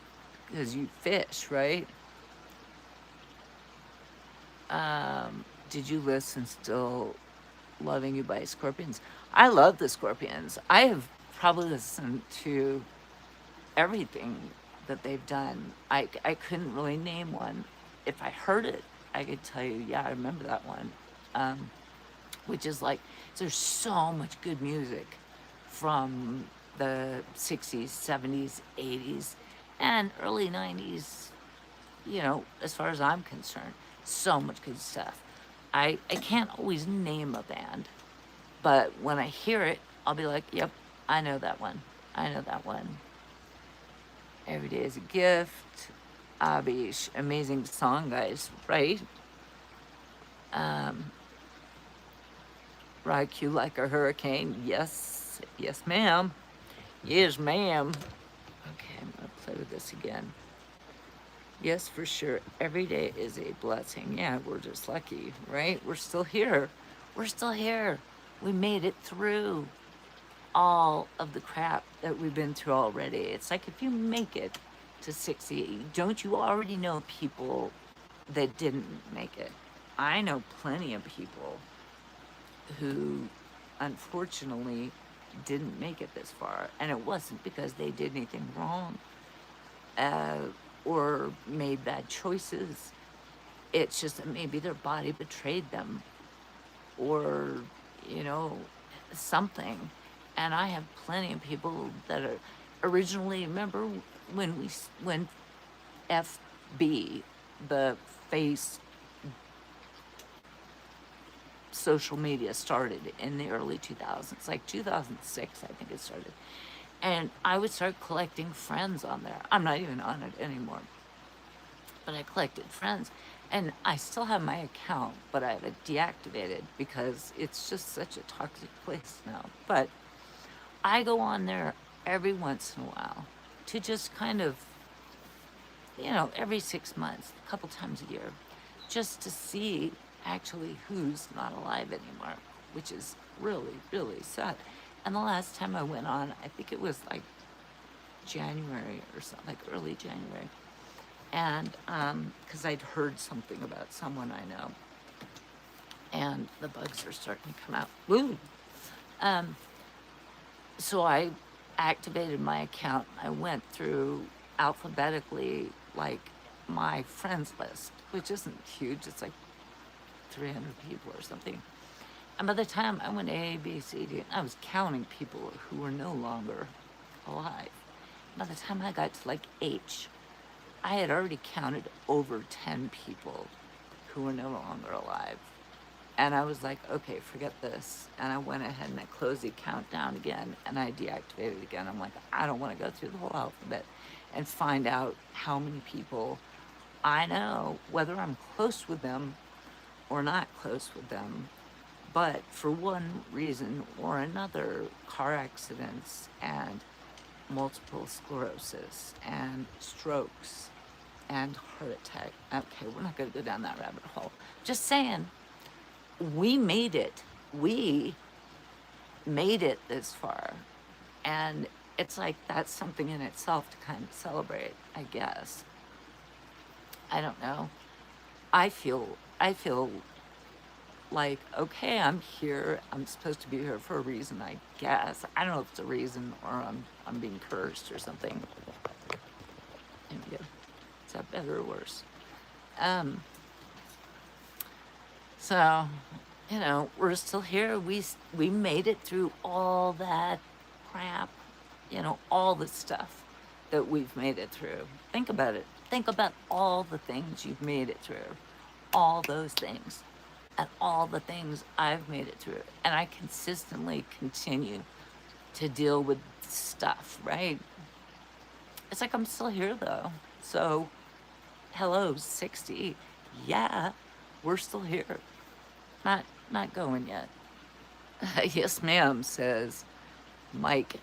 Because you fish, right? Did you listen still Loving You by Scorpions? I love the Scorpions. I have probably listened to everything that they've done. I couldn't really name one. If I heard it, I could tell you, yeah, I remember that one. Which is like, there's so much good music from the 60s, 70s, 80s, and early 90s, you know, as far as I'm concerned. So much good stuff. I can't always name a band, but when I hear it, I'll be like, yep, I know that one. I know that one. Every Day is a Gift. Abish, amazing song, guys, right? Rock You Like a Hurricane. Yes, yes, ma'am. Yes, ma'am. Okay, I'm gonna play with this again. Yes, for sure. Every day is a blessing. Yeah, we're just lucky, right? We're still here. We're still here. We made it through all of the crap that we've been through already. It's like if you make it to 60, don't you already know people that didn't make it? I know plenty of people who unfortunately didn't make it this far, and it wasn't because they did anything wrong uh, or made bad choices. It's just that maybe their body betrayed them, or you know, something. And I have plenty of people that are originally, remember when FB, the face social media, started in the early 2000s, like 2006, I think it started. And I would start collecting friends on there. I'm not even on it anymore, but I collected friends. And I still have my account, but I have it deactivated because it's just such a toxic place now. But I go on there every once in a while to just kind of, you know, every 6 months, a couple times a year, just to see actually who's not alive anymore, which is really, really sad. And the last time I went on, I think it was like January or something, like early January. And because I'd heard something about someone I know, and the bugs are starting to come out. Woo! So I activated my account. I went through alphabetically, like my friends list, which isn't huge. It's like 300 people or something. And by the time I went A, B, C, D, I was counting people who were no longer alive. By the time I got to like H, I had already counted over 10 people who were no longer alive. And I was like, okay, forget this. And I went ahead and I closed the account down again and I deactivated it again. I'm like, I don't want to go through the whole alphabet and find out how many people I know, whether I'm close with them or not close with them. But for one reason or another, car accidents and multiple sclerosis and strokes and heart attack. Okay, we're not going to go down that rabbit hole. Just saying, we made it. We made it this far. And it's like that's something in itself to kind of celebrate, I guess. I don't know. I feel like, okay, I'm here. I'm supposed to be here for a reason, I guess. I don't know if it's a reason or I'm being cursed or something. Is that better or worse? So, you know, we're still here. We made it through all that crap, you know, all the stuff that we've made it through. Think about it. Think about all the things you've made it through. All those things. And all the things I've made it through. And I consistently continue to deal with stuff, right? It's like I'm still here though. So, hello, 60. Yeah, we're still here. Not going yet. Yes, ma'am, says Mike.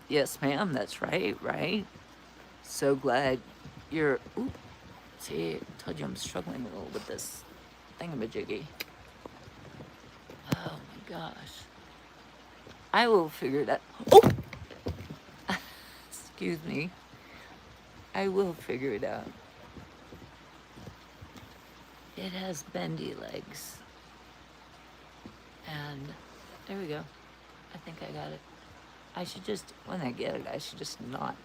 Yes, ma'am, that's right, right? So glad you're. Ooh, see, I told you I'm struggling a little with this thingamajiggy. Oh my gosh. I will figure it out. Oh! Excuse me. I will figure it out. It has bendy legs. And there we go. I think I got it. I should just, when I get it, I should just not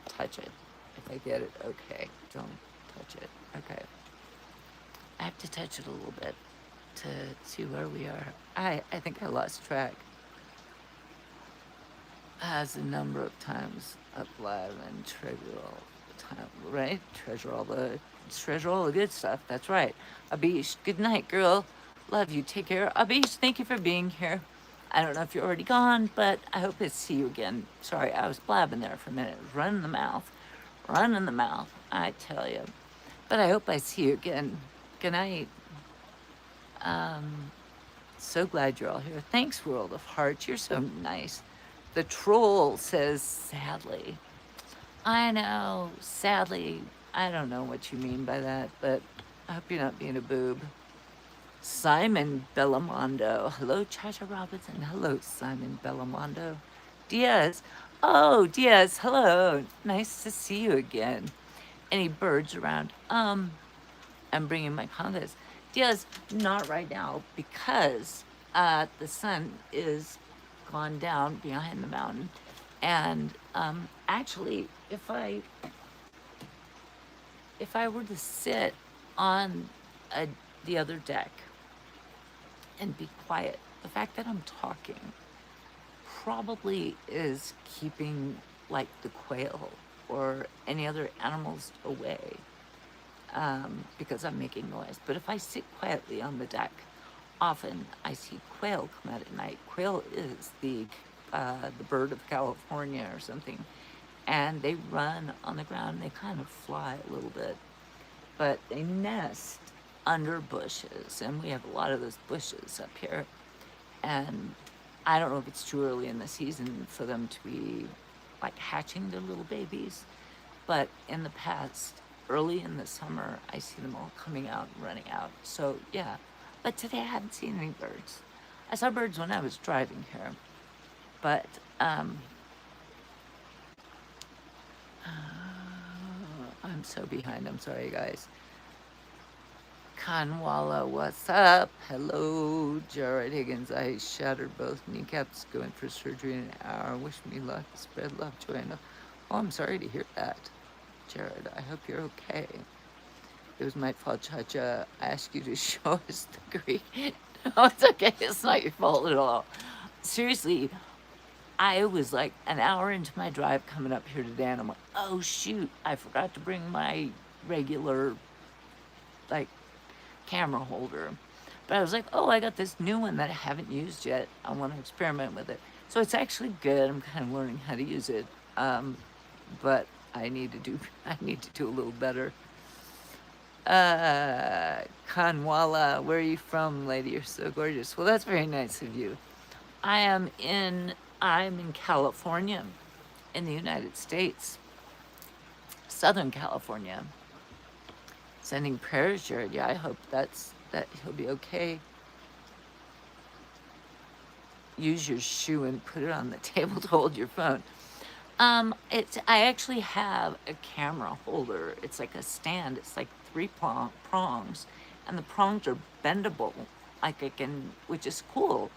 touch it. If I get it, okay. Don't touch it. Okay. I have to touch it a little bit to see where we are. I think I lost track. has a number of times up live and treasure all the time, right? Treasure all the good stuff. That's right. Abish, good night, girl. Love you. Take care. Abish, thank you for being here. I don't know if you're already gone, but I hope to see you again. Sorry, I was blabbing there for a minute. It was running the mouth. Running the mouth, I tell you. But I hope I see you again. Good night. So glad you're all here. Thanks, World of Hearts. You're so nice. The troll says, sadly. I know, sadly. I don't know what you mean by that, but I hope you're not being a boob. Simon Bellamondo. Hello, ChaChaRobinson. Hello, Simon Bellamondo. Diaz. Oh, Diaz, hello. Nice to see you again. Any birds around? I'm bringing my congas. Diaz, not right now because the sun is gone down behind the mountain. And actually, if I were to sit on the other deck and be quiet, the fact that I'm talking probably is keeping like the quail or any other animals away. Because I'm making noise. But if I sit quietly on the deck, often I see quail come out at night. Quail is the bird of California or something, and they run on the ground. They kind of fly a little bit, but they nest under bushes, and we have a lot of those bushes up here. And I don't know if it's too early in the season for them to be like hatching their little babies, but in the past, early in the summer, I see them all coming out and running out. So yeah, but today I haven't seen any birds. I saw birds when I was driving here, but I'm so behind. I'm sorry, guys. Kanwala, what's up? Hello, Jared Higgins. I shattered both kneecaps, going for surgery in an hour. Wish me luck. Spread love, joy, and love. Oh, I'm sorry to hear that, Jared. I hope you're okay. It was my fault, Cha-Cha. I asked you to show us the Greek. No, it's okay. It's not your fault at all. Seriously, I was like an hour into my drive coming up here today, and I'm like, oh shoot, I forgot to bring my regular, like, camera holder. But I was like, oh, I got this new one that I haven't used yet. I want to experiment with it. So it's actually good. I'm kind of learning how to use it. But I need to do a little better. Kanwala, where are you from, lady? You're so gorgeous. Well, that's very nice of you. I'm in California, in the United States, Southern California. Sending prayers, Jared. Yeah, I hope that he'll be okay. Use your shoe and put it on the table to hold your phone. I actually have a camera holder. It's like a stand. It's like 3 prongs, and the prongs are bendable. Like which is cool,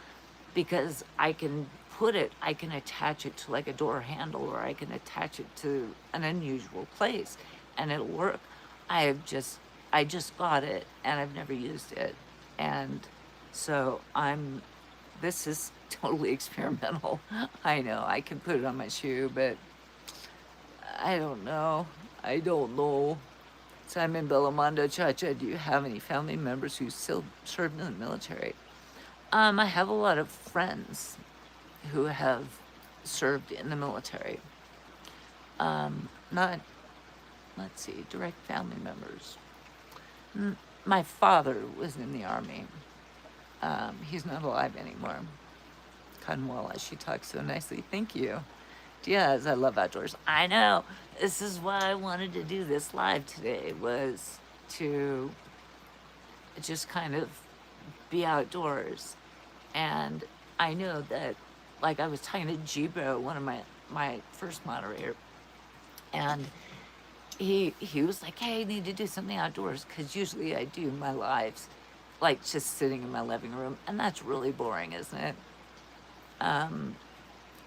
because I can attach it to like a door handle, or I can attach it to an unusual place, and it'll work. I just got it, and I've never used it, and so this is totally experimental. I know, I can put it on my shoe, but I don't know. Simon Bellamondo, Cha-Cha, do you have any family members who still served in the military? I have a lot of friends who have served in the military. Not, let's see, direct family members. My father was in the Army. He's not alive anymore. Kanwala, she talks so nicely. Thank you. Diaz, I love outdoors. I know. This is why I wanted to do this live today, was to just kind of be outdoors. And I know that, like, I was talking to Jibo, one of my first moderator, and he was like, hey, I need to do something outdoors, because usually I do my lives like just sitting in my living room, and that's really boring, isn't it?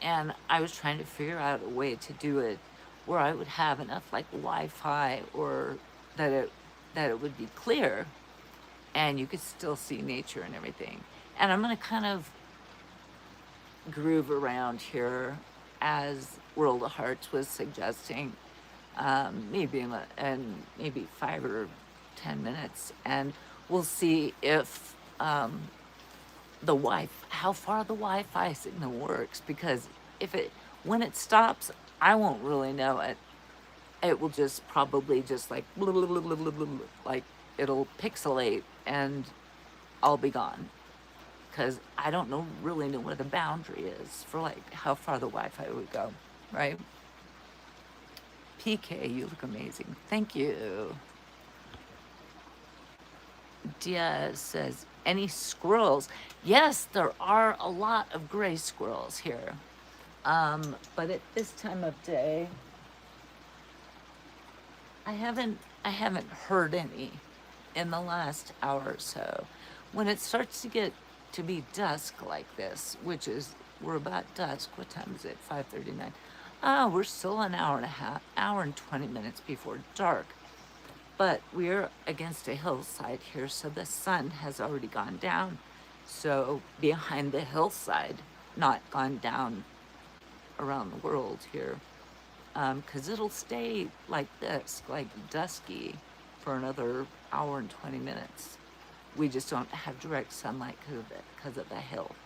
And I was trying to figure out a way to do it where I would have enough like Wi-Fi, or that it would be clear and you could still see nature and everything. And I'm gonna kind of groove around here as World of Hearts was suggesting, maybe 5 or 10 minutes, and we'll see if how far the Wi-Fi signal works, because when it stops, I won't really know it. It will just probably just like like it'll pixelate and I'll be gone, because I don't really know where the boundary is for like how far the Wi-Fi would go, right? PK, you look amazing. Thank you. Diaz says, any squirrels? Yes, there are a lot of gray squirrels here. But at this time of day, I haven't heard any in the last hour or so. When it starts to get to be dusk like this, we're about dusk. What time is it? 5:39. We're still an hour and 20 minutes before dark. But we're against a hillside here, so the sun has already gone down. So behind the hillside, not gone down around the world here, because it'll stay like this, like dusky, for another hour and 20 minutes. We just don't have direct sunlight because of the hill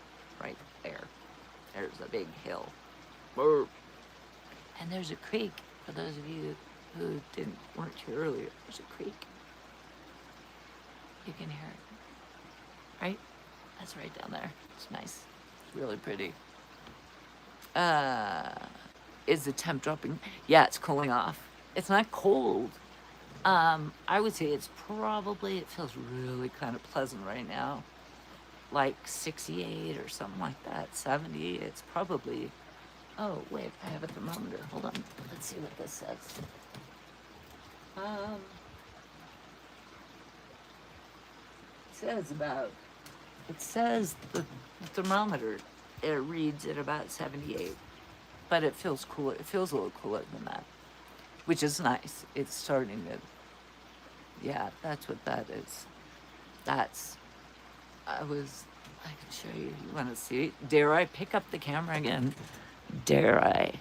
right there. There's a big hill. And there's a creek, for those of you who weren't here earlier. There's a creek. You can hear it, right? That's right down there. It's nice. It's really pretty. Is the temp dropping? Yeah, it's cooling off. It's not cold. I would say it feels really kind of pleasant right now. Like 68 or something like that, 70. It's probably, oh wait, I have a thermometer. Hold on, let's see what this says. It says the thermometer, it reads at about 78, but it feels cooler. It feels a little cooler than that, which is nice. It's starting to, yeah, that's what that is. I can show you. You want to see? Dare I pick up the camera again? Dare I?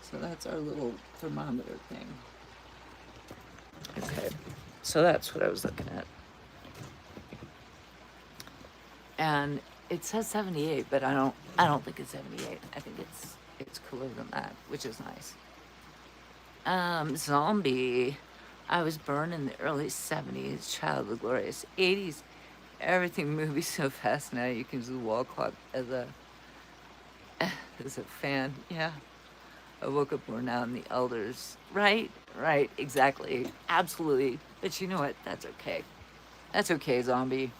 So that's our little thermometer thing. Okay, so that's what I was looking at. And it says 78, but I don't think it's 78. I think it's cooler than that, which is nice. Zombie. I was born in the early 70s, child of the glorious 80s. Everything moves so fast now, you can use the wall clock as a fan. Yeah. I woke up worn out in the elders. Right, exactly. Absolutely. But you know what? That's okay. That's okay, Zombie.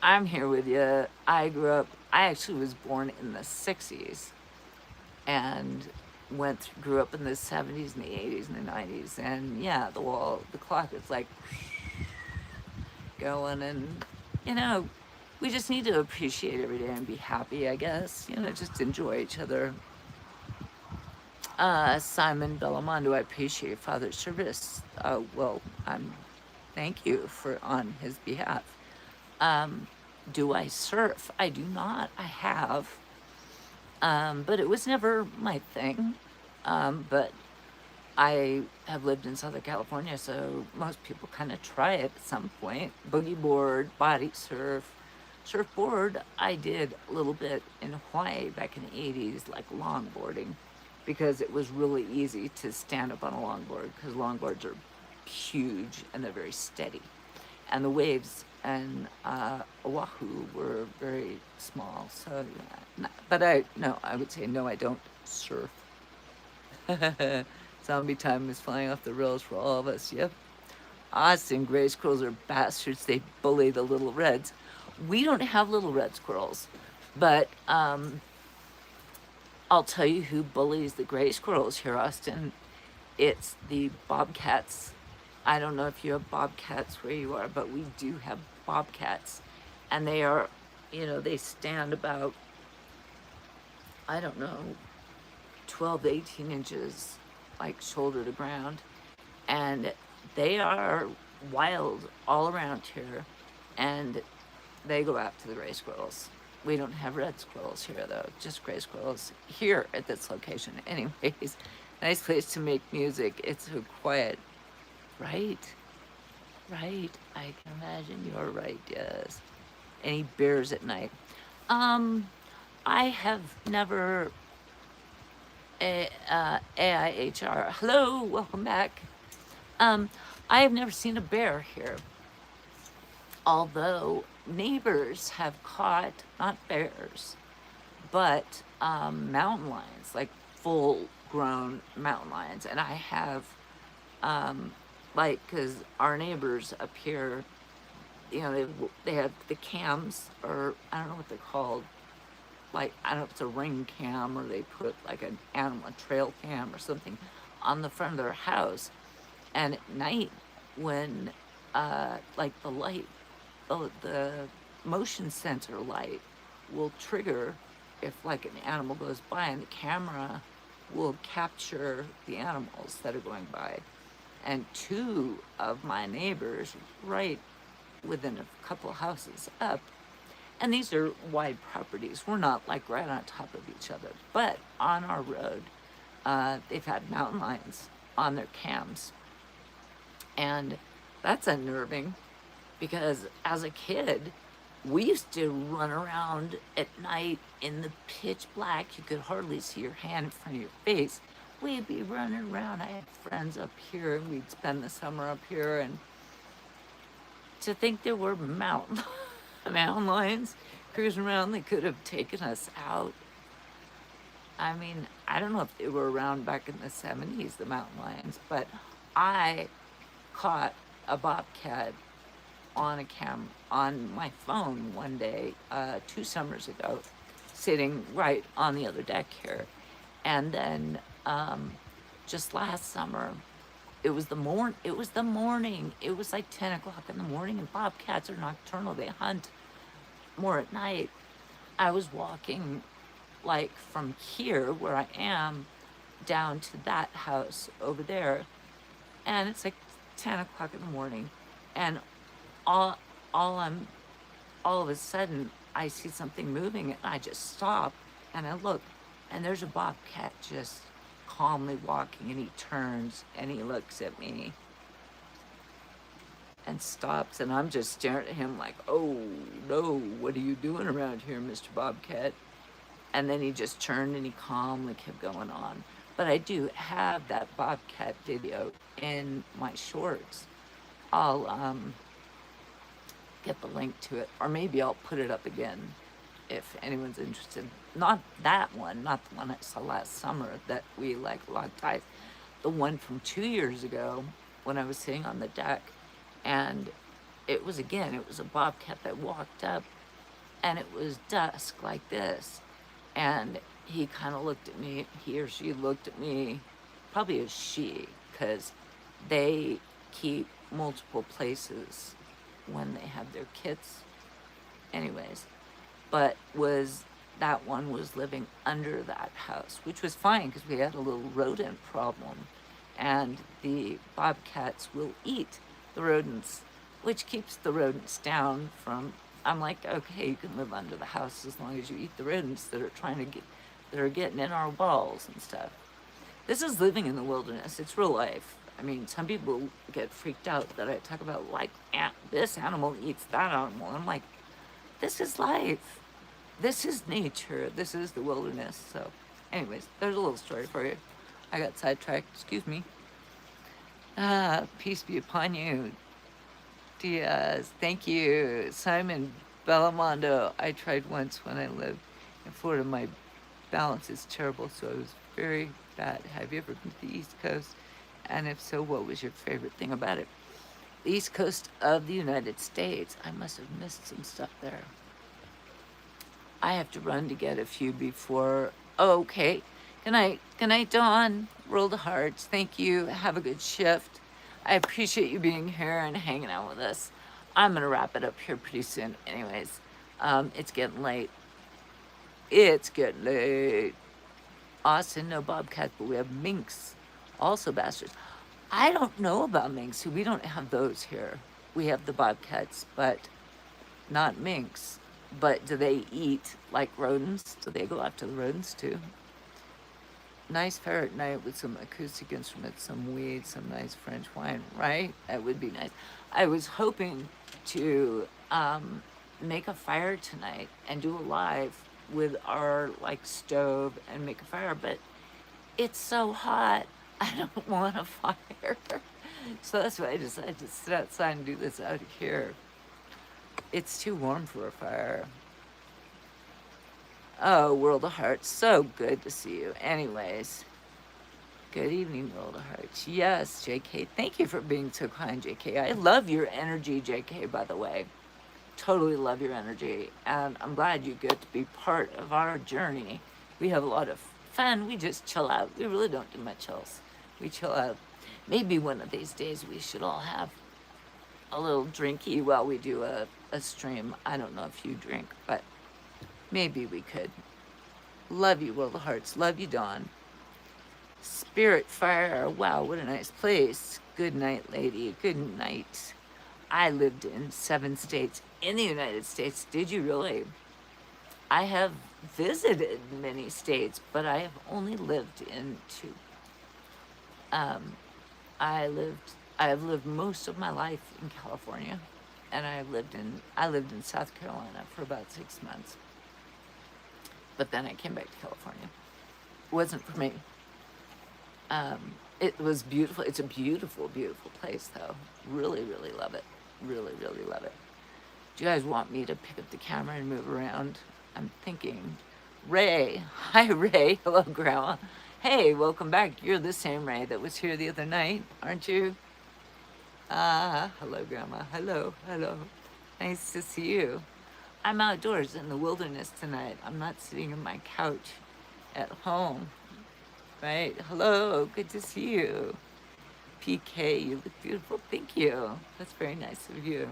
I'm here with you. I actually was born in the 60s and grew up in the 70s and the 80s and the 90s. And yeah, the clock is like going, and we just need to appreciate every day and be happy, I guess. Just enjoy each other. Simon Bellamondo, I appreciate Father's service. Well, thank you on his behalf. Do I surf? I do not. I have. But it was never my thing. But I have lived in Southern California, so most people kind of try it at some point. Boogie board, body surf, surfboard. I did a little bit in Hawaii back in the 80s, like longboarding, because it was really easy to stand up on a longboard, because longboards are huge and they're very steady. And the waves in Oahu were very small. So, yeah. But I would say no, I don't surf. Zombie time is flying off the rails for all of us. Yep. Austin, gray squirrels are bastards. They bully the little reds. We don't have little red squirrels, but I'll tell you who bullies the gray squirrels here, Austin. It's the bobcats. I don't know if you have bobcats where you are, but we do have bobcats. And they are, they stand about, 12 to 18 inches, like shoulder to ground. And they are wild all around here. And they go after the gray squirrels. We don't have red squirrels here, though, just gray squirrels here at this location. Anyways, nice place to make music. It's so quiet. Right? Right. I can imagine you're right, yes. Any bears at night? Um, I have never, AIHR. Hello, welcome back. Um, I have never seen a bear here, although neighbors have caught, not bears, but mountain lions, like full grown mountain lions. And I have, like, because our neighbors up here, you know, they have the cams, or I don't know what they're called. Like, I don't know if it's a ring cam or they put like an animal, a trail cam or something on the front of their house. And at night, when like the light, the motion sensor light will trigger if like an animal goes by, and the camera will capture the animals that are going by. And two of my neighbors, right within a couple houses up, and these are wide properties. We're not like right on top of each other, but on our road, they've had mountain lions on their cams. And that's unnerving because as a kid, we used to run around at night in the pitch black. You could hardly see your hand in front of your face. We'd be running around. I had friends up here, and we'd spend the summer up here. And to think there were mountain lions cruising around, they could have taken us out. I mean, I don't know if they were around back in the 70s, the mountain lions, but I caught a bobcat on on my phone one day, 2 summers ago, sitting right on the other deck here. And then just last summer, it was the morning. It was like 10 o'clock in the morning, and bobcats are nocturnal. They hunt more at night. I was walking like from here where I am down to that house over there, and it's like 10 o'clock in the morning, and all of a sudden I see something moving, and I just stop and I look, and there's a bobcat just calmly walking, and he turns and he looks at me and stops, and I'm just staring at him like, oh no, what are you doing around here, Mr. Bobcat? And then he just turned and he calmly kept going on. But I do have that bobcat video in my shorts. I'll get the link to it, or maybe I'll put it up again if anyone's interested. Not that one, not the one I saw last summer that we like locked eyes. The one from 2 years ago when I was sitting on the deck, and it was a bobcat that walked up, and it was dusk like this, and he kind of looked at me, he or she looked at me, probably a she, because they keep multiple places when they have their kits. Anyways, but that one was living under that house, which was fine because we had a little rodent problem, and the bobcats will eat the rodents, which keeps the rodents down from. I'm like, okay, you can live under the house as long as you eat the rodents that are getting in our walls and stuff. This is living in the wilderness. It's real life. I mean, some people get freaked out that I talk about, like, this animal eats that animal. I'm like, this is life. This is nature. This is the wilderness. So, anyways, there's a little story for you. I got sidetracked. Excuse me. Peace be upon you. Diaz, thank you. Simon Bellamondo. I tried once when I lived in Florida. My balance is terrible, so it was very bad. Have you ever been to the East Coast? And if so, what was your favorite thing about it? The East Coast of the United States. I must have missed some stuff there. I have to run to get a few before. Oh, okay. Good night, Dawn. World of Hearts. Thank you. Have a good shift. I appreciate you being here and hanging out with us. I'm going to wrap it up here pretty soon. Anyways, it's getting late. It's getting late. Austin, no bobcats, but we have minks. Also bastards. I don't know about minks. We don't have those here. We have the bobcats, but not minks. But do they eat like rodents? Do they go after the rodents too? Nice fair at night with some acoustic instruments, some weed, some nice French wine, right? That would be nice. I was hoping to make a fire tonight and do a live with our like stove and make a fire, but it's so hot. I don't want a fire. So that's why I decided to sit outside and do this out here. It's too warm for a fire. Oh, World of Hearts, so good to see you. Anyways, good evening, World of Hearts. Yes, JK, thank you for being so kind, JK. I love your energy, JK, by the way. Totally love your energy. And I'm glad you get to be part of our journey. We have a lot of fun. We just chill out. We really don't do much else. We chill out. Maybe one of these days we should all have a little drinky while we do a stream. I don't know if you drink, but maybe we could. Love you, World of Hearts. Love you, Dawn. Spirit Fire. Wow, what a nice place. Good night, lady. Good night. I lived in 7 states in the United States. Did you really? I have visited many states, but I have only lived in 2. I have lived most of my life in California, and I lived in South Carolina for about 6 months. But then I came back to California. It wasn't for me. It was beautiful. It's a beautiful, beautiful place, though. Really, really love it. Really, really love it. Do you guys want me to pick up the camera and move around? I'm thinking. Ray. Hi, Ray. Hello, Grandma. Hey, welcome back. You're the same Ray that was here the other night, aren't you? Hello, Grandma. Hello, hello. Nice to see you. I'm outdoors in the wilderness tonight. I'm not sitting on my couch at home. Right? Hello, good to see you. PK, you look beautiful. Thank you. That's very nice of you.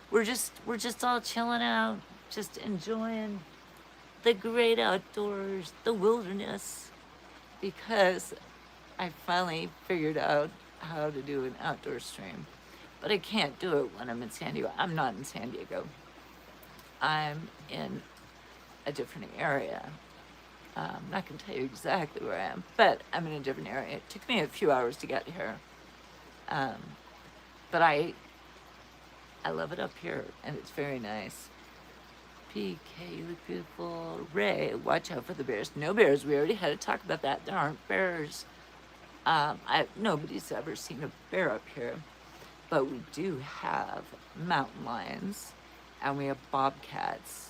We're just all chilling out, just enjoying the great outdoors, the wilderness, because I finally figured out how to do an outdoor stream. But I can't do it when I'm in San Diego. I'm not in San Diego. I'm in a different area. I'm not going to tell you exactly where I am, but I'm in a different area. It took me a few hours to get here. But I love it up here, and it's very nice. PK, you look beautiful. Ray, watch out for the bears. No bears. We already had to talk about that. There aren't bears. Nobody's ever seen a bear up here, but we do have mountain lions, and we have bobcats.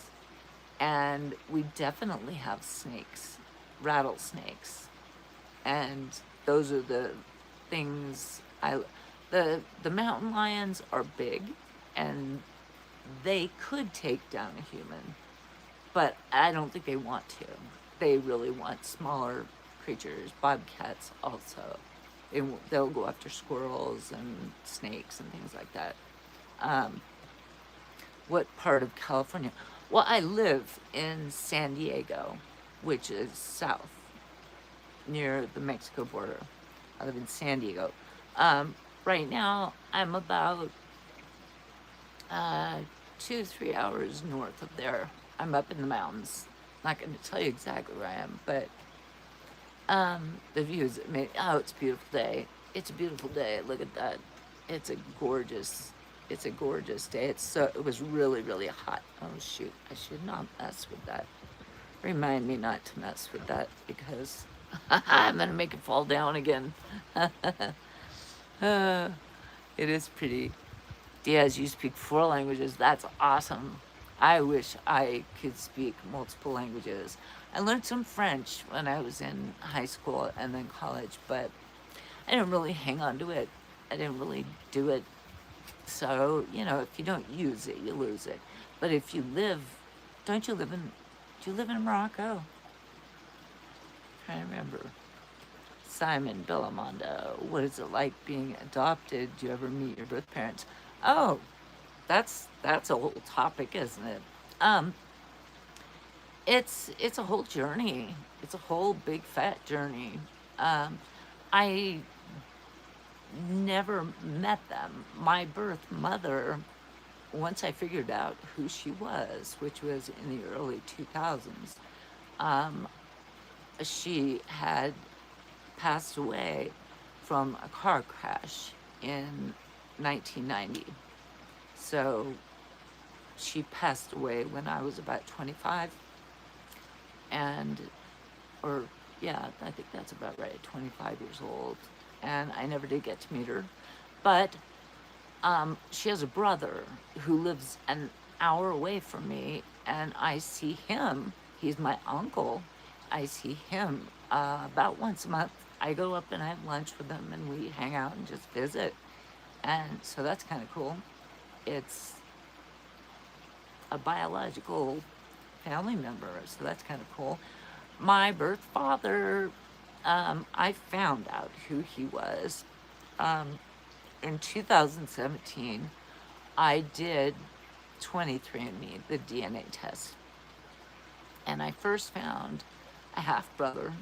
And we definitely have snakes, rattlesnakes. And those are the things the mountain lions are big, and they could take down a human, but I don't think they want to. They really want smaller creatures, bobcats also. They'll go after squirrels and snakes and things like that. What part of California? Well, I live in San Diego, which is south, near the Mexico border. I live in San Diego. Right now, I'm about 2-3 hours north of there. I'm up in the mountains. Not going to tell you exactly where I am, but the views. Oh, it's a beautiful day. It's a beautiful day. Look at that. It's a gorgeous day. It was really, really hot. Oh shoot, I should not mess with that. Remind me not to mess with that, because I'm gonna make it fall down again. It is pretty. Diaz, you speak 4 languages. That's awesome. I wish I could speak multiple languages. I learned some French when I was in high school and then college, but I didn't really hang on to it. I didn't really do it. So, if you don't use it, you lose it. But if you live, do you live in Morocco? I'm trying to remember. Simon Bellamondo, what is it like being adopted? Do you ever meet your birth parents? Oh, that's a whole topic, isn't it? It's a whole journey. It's a whole big fat journey. I never met them. My birth mother once I figured out who she was, which was in the early 2000s, um, she had passed away from a car crash in 1990. So she passed away when I was about 25, and, or yeah, I think that's about right, 25 years old. And I never did get to meet her. But she has a brother who lives an hour away from me, and I see him. He's my uncle. I see him about once a month. I go up and I have lunch with him, and we hang out and just visit. And so that's kind of cool. It's a biological family member, so that's kind of cool. My birth father, I found out who he was in 2017. I did 23andMe, the DNA test, and I first found a half brother,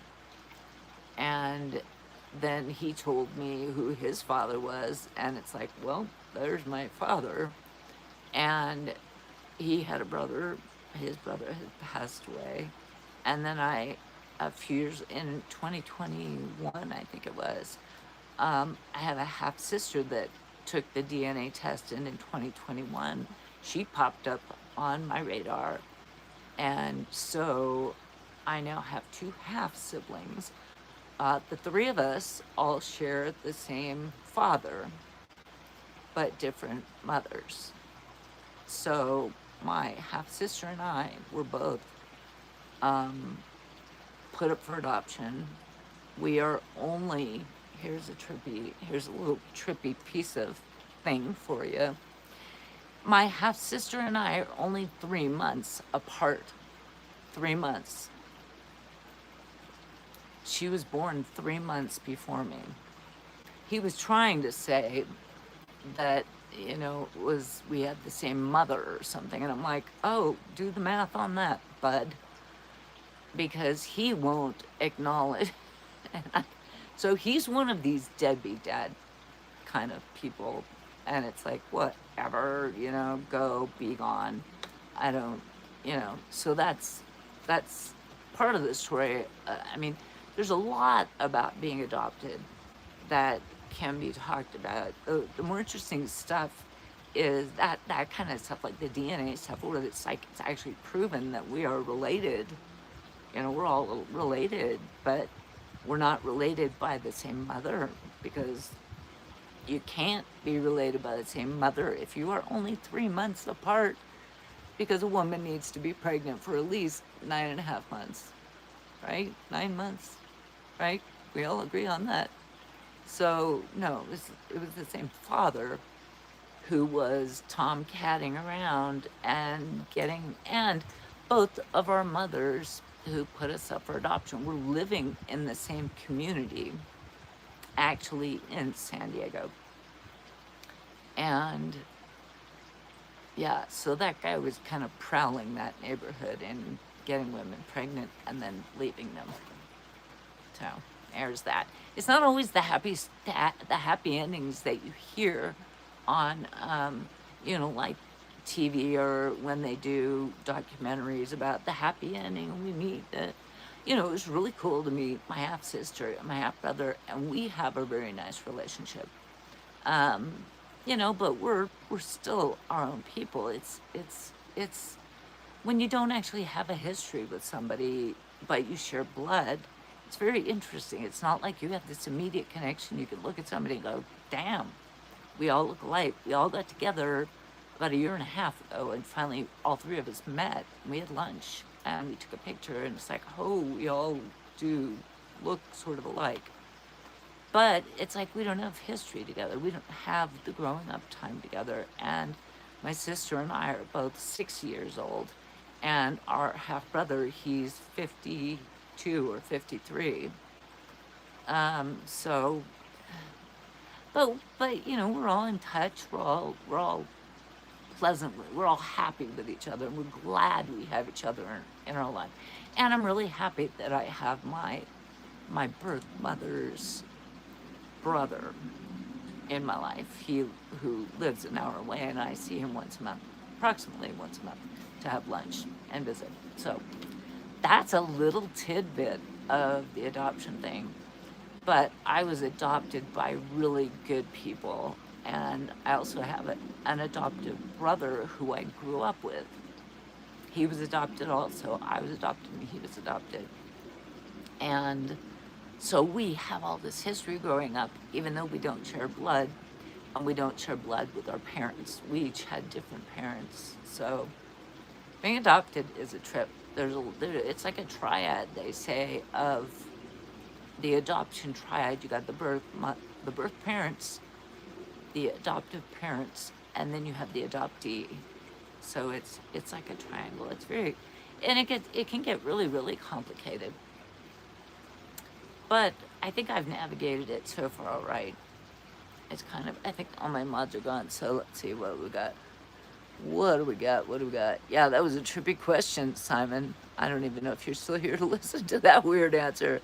and then he told me who his father was, and it's like, well, there's my father. And he had a brother, his brother had passed away, and then a few years, in 2021, I think it was, I have a half sister that took the DNA test, and in 2021, she popped up on my radar. And so I now have two half siblings. The three of us all share the same father, but different mothers. So my half sister and I were both put up for adoption. We are only, here's a little trippy piece of thing for you. My half sister and I are only 3 months apart. 3 months. She was born 3 months before me. He was trying to say that, we had the same mother or something. And I'm like, oh, do the math on that, bud. Because he won't acknowledge. So he's one of these deadbeat dad kind of people. And it's like, whatever, go, be gone. I don't, so that's part of the story. There's a lot about being adopted that can be talked about. The more interesting stuff is that kind of stuff, like the DNA stuff, where it's like it's actually proven that we are related. We're all related, but we're not related by the same mother, because you can't be related by the same mother if you are only 3 months apart, because a woman needs to be pregnant for at least 9.5 months, right? 9 months, right? We all agree on that. So no, it was the same father who was tomcatting around and both of our mothers who put us up for adoption were living in the same community, actually in San Diego. And yeah, so that guy was kind of prowling that neighborhood and getting women pregnant and then leaving them. So there's that. It's not always the happy endings that you hear on, like TV, or when they do documentaries about the happy ending. We meet, it was really cool to meet my half sister and my half brother, and we have a very nice relationship. But we're still our own people. It's when you don't actually have a history with somebody, but you share blood. It's very interesting. It's not like you have this immediate connection. You could look at somebody and go, damn, we all look alike. We all got together about 1.5 years ago, and finally all three of us met, and we had lunch, and we took a picture, and it's like, oh, we all do look sort of alike. But it's like we don't have history together. We don't have the growing up time together. And my sister and I are both 6 years old, and our half brother, he's 52 or 53. But we're all in touch. We're all pleasantly, we're all happy with each other, and we're glad we have each other in our life. And I'm really happy that I have my birth mother's brother, in my life. He who lives an hour away, and I see him once a month, approximately once a month, to have lunch and visit. So that's a little tidbit of the adoption thing. But I was adopted by really good people, and I also have an adoptive brother who I grew up with. He was adopted also. I was adopted and he was adopted. And so we have all this history growing up, even though we don't share blood, and we don't share blood with our parents. We each had different parents. So being adopted is a trip. It's like a triad, they say, of the adoption triad. You got the birth parents, the adoptive parents, and then you have the adoptee. So it's like a triangle. It's very, and it can get really, really complicated. But I think I've navigated it so far all right. It's kind of, I think all my mods are gone. So let's see what we got. What do we got? Yeah, that was a trippy question, Simon. I don't even know if you're still here to listen to that weird answer.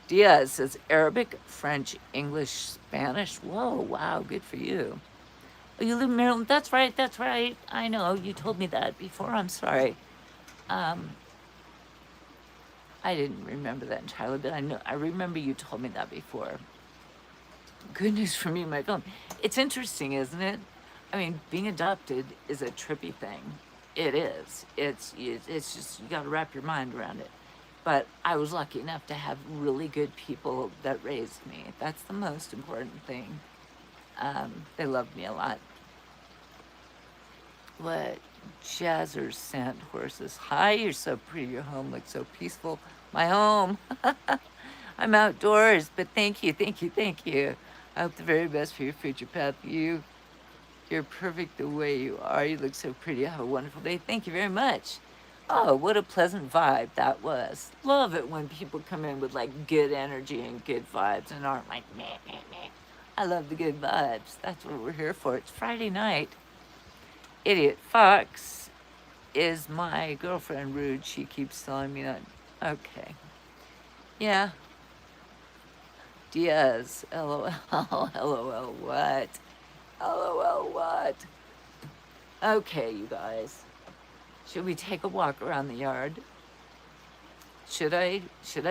Diaz says Arabic, French, English, Spanish. Whoa, wow, good for you. Oh, you live in Maryland? That's right. I know, you told me that before. I'm sorry. I didn't remember that entirely, but I remember you told me that before. Good news for me, my phone. It's interesting, isn't it? I mean, being adopted is a trippy thing. It is. It's just, you got to wrap your mind around it. But I was lucky enough to have really good people that raised me. That's the most important thing. They loved me a lot. What? Jazzer sent horses. Hi, you're so pretty. Your home looks so peaceful. My home. I'm outdoors, but thank you. I hope the very best for your future path. You're perfect the way you are. You look so pretty. Have a wonderful day. Thank you very much. Oh, what a pleasant vibe that was. Love it when people come in with like good energy and good vibes and aren't like meh, meh, meh. I love the good vibes. That's what we're here for. It's Friday night. Idiot Fox is my girlfriend. Rude. She keeps telling me that. Okay. Yeah. Diaz. LOL. LOL. What? LOL. What? Okay, you guys. Should we take a walk around the yard? Should I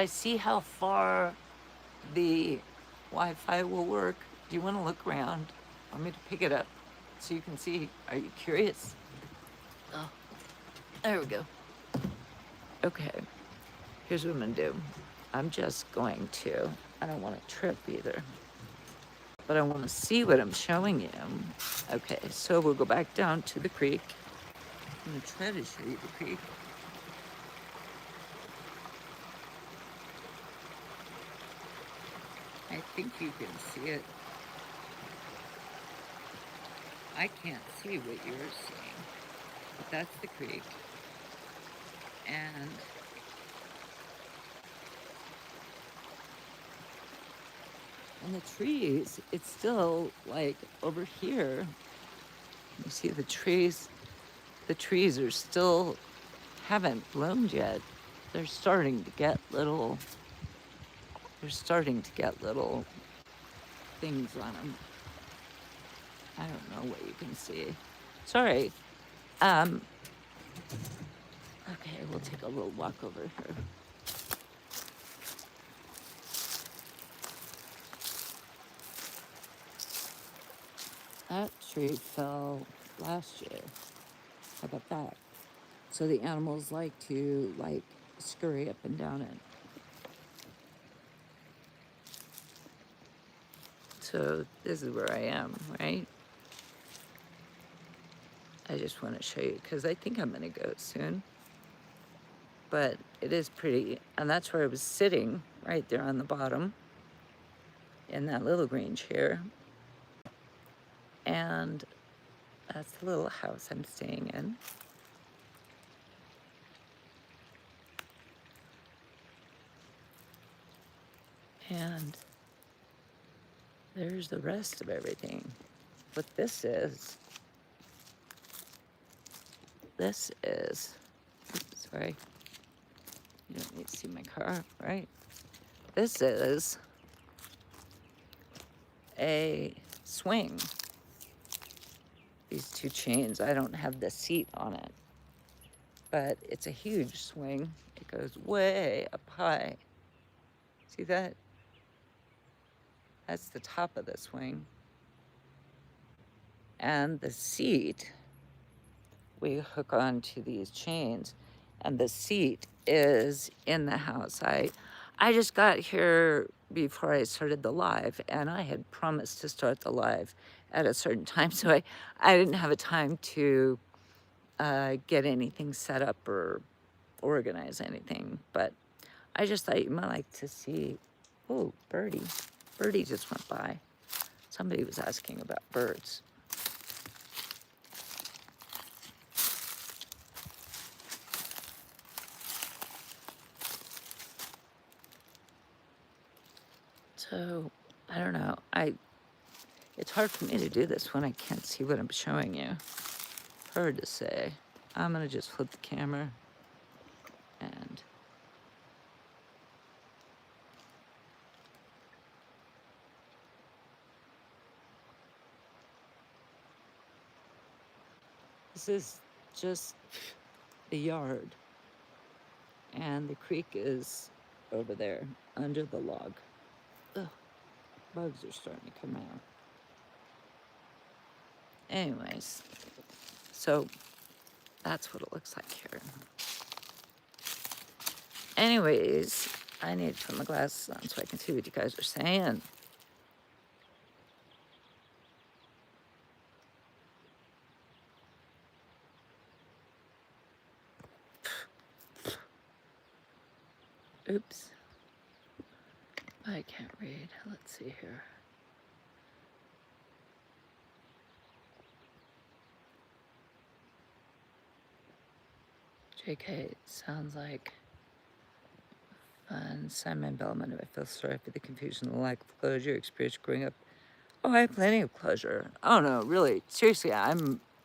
see how far the Wi-Fi will work? Do you want to look around? Want me to pick it up so you can see? Are you curious? Oh, there we go. Okay, here's what I'm gonna do. I'm just going to, I don't want to trip either, but I want to see what I'm showing you. Okay, so we'll go back down to the creek. I'm gonna try to show you the creek. I think you can see it. I can't see what you're seeing, but that's the creek. And the trees, it's still like over here. You see the trees? The trees are still, haven't bloomed yet. They're starting to get little things on them. I don't know what you can see. Sorry. Okay, we'll take a little walk over here. That tree fell last year. How about that? So the animals like to scurry up and down it. So this is where I am, right? I just want to show you because I think I'm gonna go soon. But it is pretty, and that's where I was sitting, right there on the bottom in that little green chair. And that's the little house I'm staying in. And there's the rest of everything. What this is, sorry, you don't need to see my car, right? This is a swing. These two chains. I don't have the seat on it, but it's a huge swing. It goes way up high. See that? That's the top of the swing. And the seat, we hook onto these chains, and the seat is in the house. I just got here before I started the live, and I had promised to start the live at a certain time, so I didn't have a time to get anything set up or organize anything, but I just thought you might like to see. Oh, birdie. Birdie just went by. Somebody was asking about birds. So, I don't know. It's hard for me to do this when I can't see what I'm showing you. Hard to say. I'm gonna just flip the camera and this is just the yard, and the creek is over there under the log. Ugh, bugs are starting to come out. Anyways, so that's what it looks like here. Anyways, I need to put my glasses on so I can see what you guys are saying. Oops. I can't read. Let's see here. JK, sounds like fun. Simon Bellman, I feel sorry for the confusion and the lack of closure experience growing up. Oh, I have plenty of closure. Oh no, really, seriously, I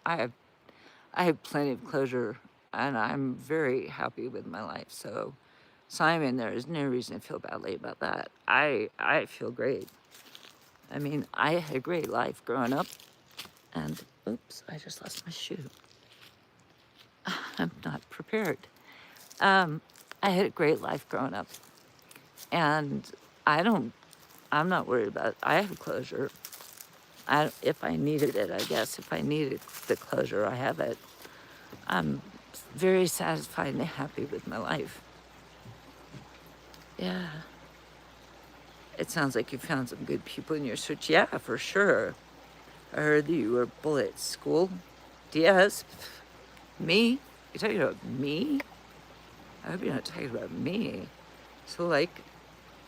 have plenty of closure, and I'm very happy with my life. So, Simon, there is no reason to feel badly about that. I feel great. I mean, I had a great life growing up, and oops, I just lost my shoe. I'm not prepared. I had a great life growing up, and I'm not worried about it. I have closure. If I needed it, I guess. If I needed the closure, I have it. I'm very satisfied and happy with my life. Yeah. It sounds like you found some good people in your search. Yeah, for sure. I heard that you were a bully at school. Yes. Me? You're talking about me? I hope you're not talking about me. So, I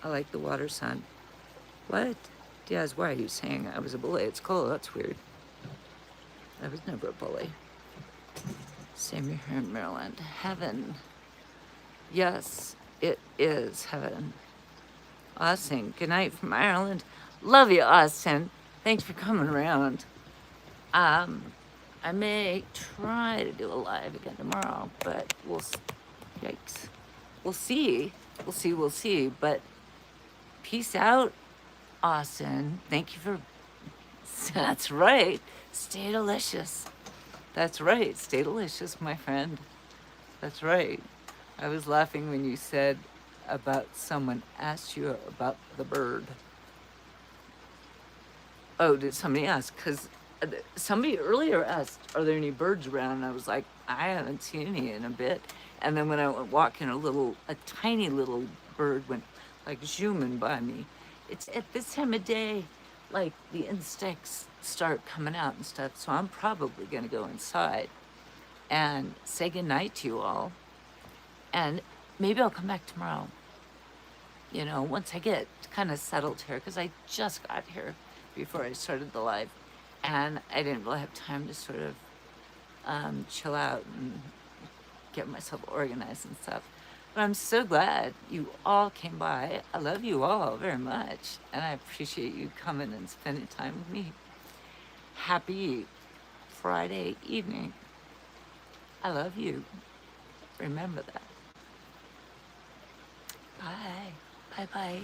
like the water sun. What? Diaz, why are you saying I was a bully at school? That's weird. I was never a bully. Same here in Maryland. Heaven. Yes, it is heaven. Austin, good night from Ireland. Love you, Austin. Thanks for coming around. I may try to do a live again tomorrow, but yikes. We'll see. We'll see. But peace out, Austin. Thank you for, that's right. Stay delicious. That's right. Stay delicious, my friend. That's right. I was laughing when you said about someone asked you about the bird. Oh, did somebody ask? Because somebody earlier asked, are there any birds around? And I was like, I haven't seen any in a bit. And then when I went walking, a tiny little bird went zooming by me. It's at this time of day, the insects start coming out and stuff. So I'm probably gonna go inside and say goodnight to you all. And maybe I'll come back tomorrow, once I get kind of settled here, because I just got here before I started the live, and I didn't really have time to sort of chill out and get myself organized and stuff. But I'm so glad you all came by. I love you all very much, and I appreciate you coming and spending time with me. Happy Friday evening. I love you. Remember that. Bye. Bye-bye.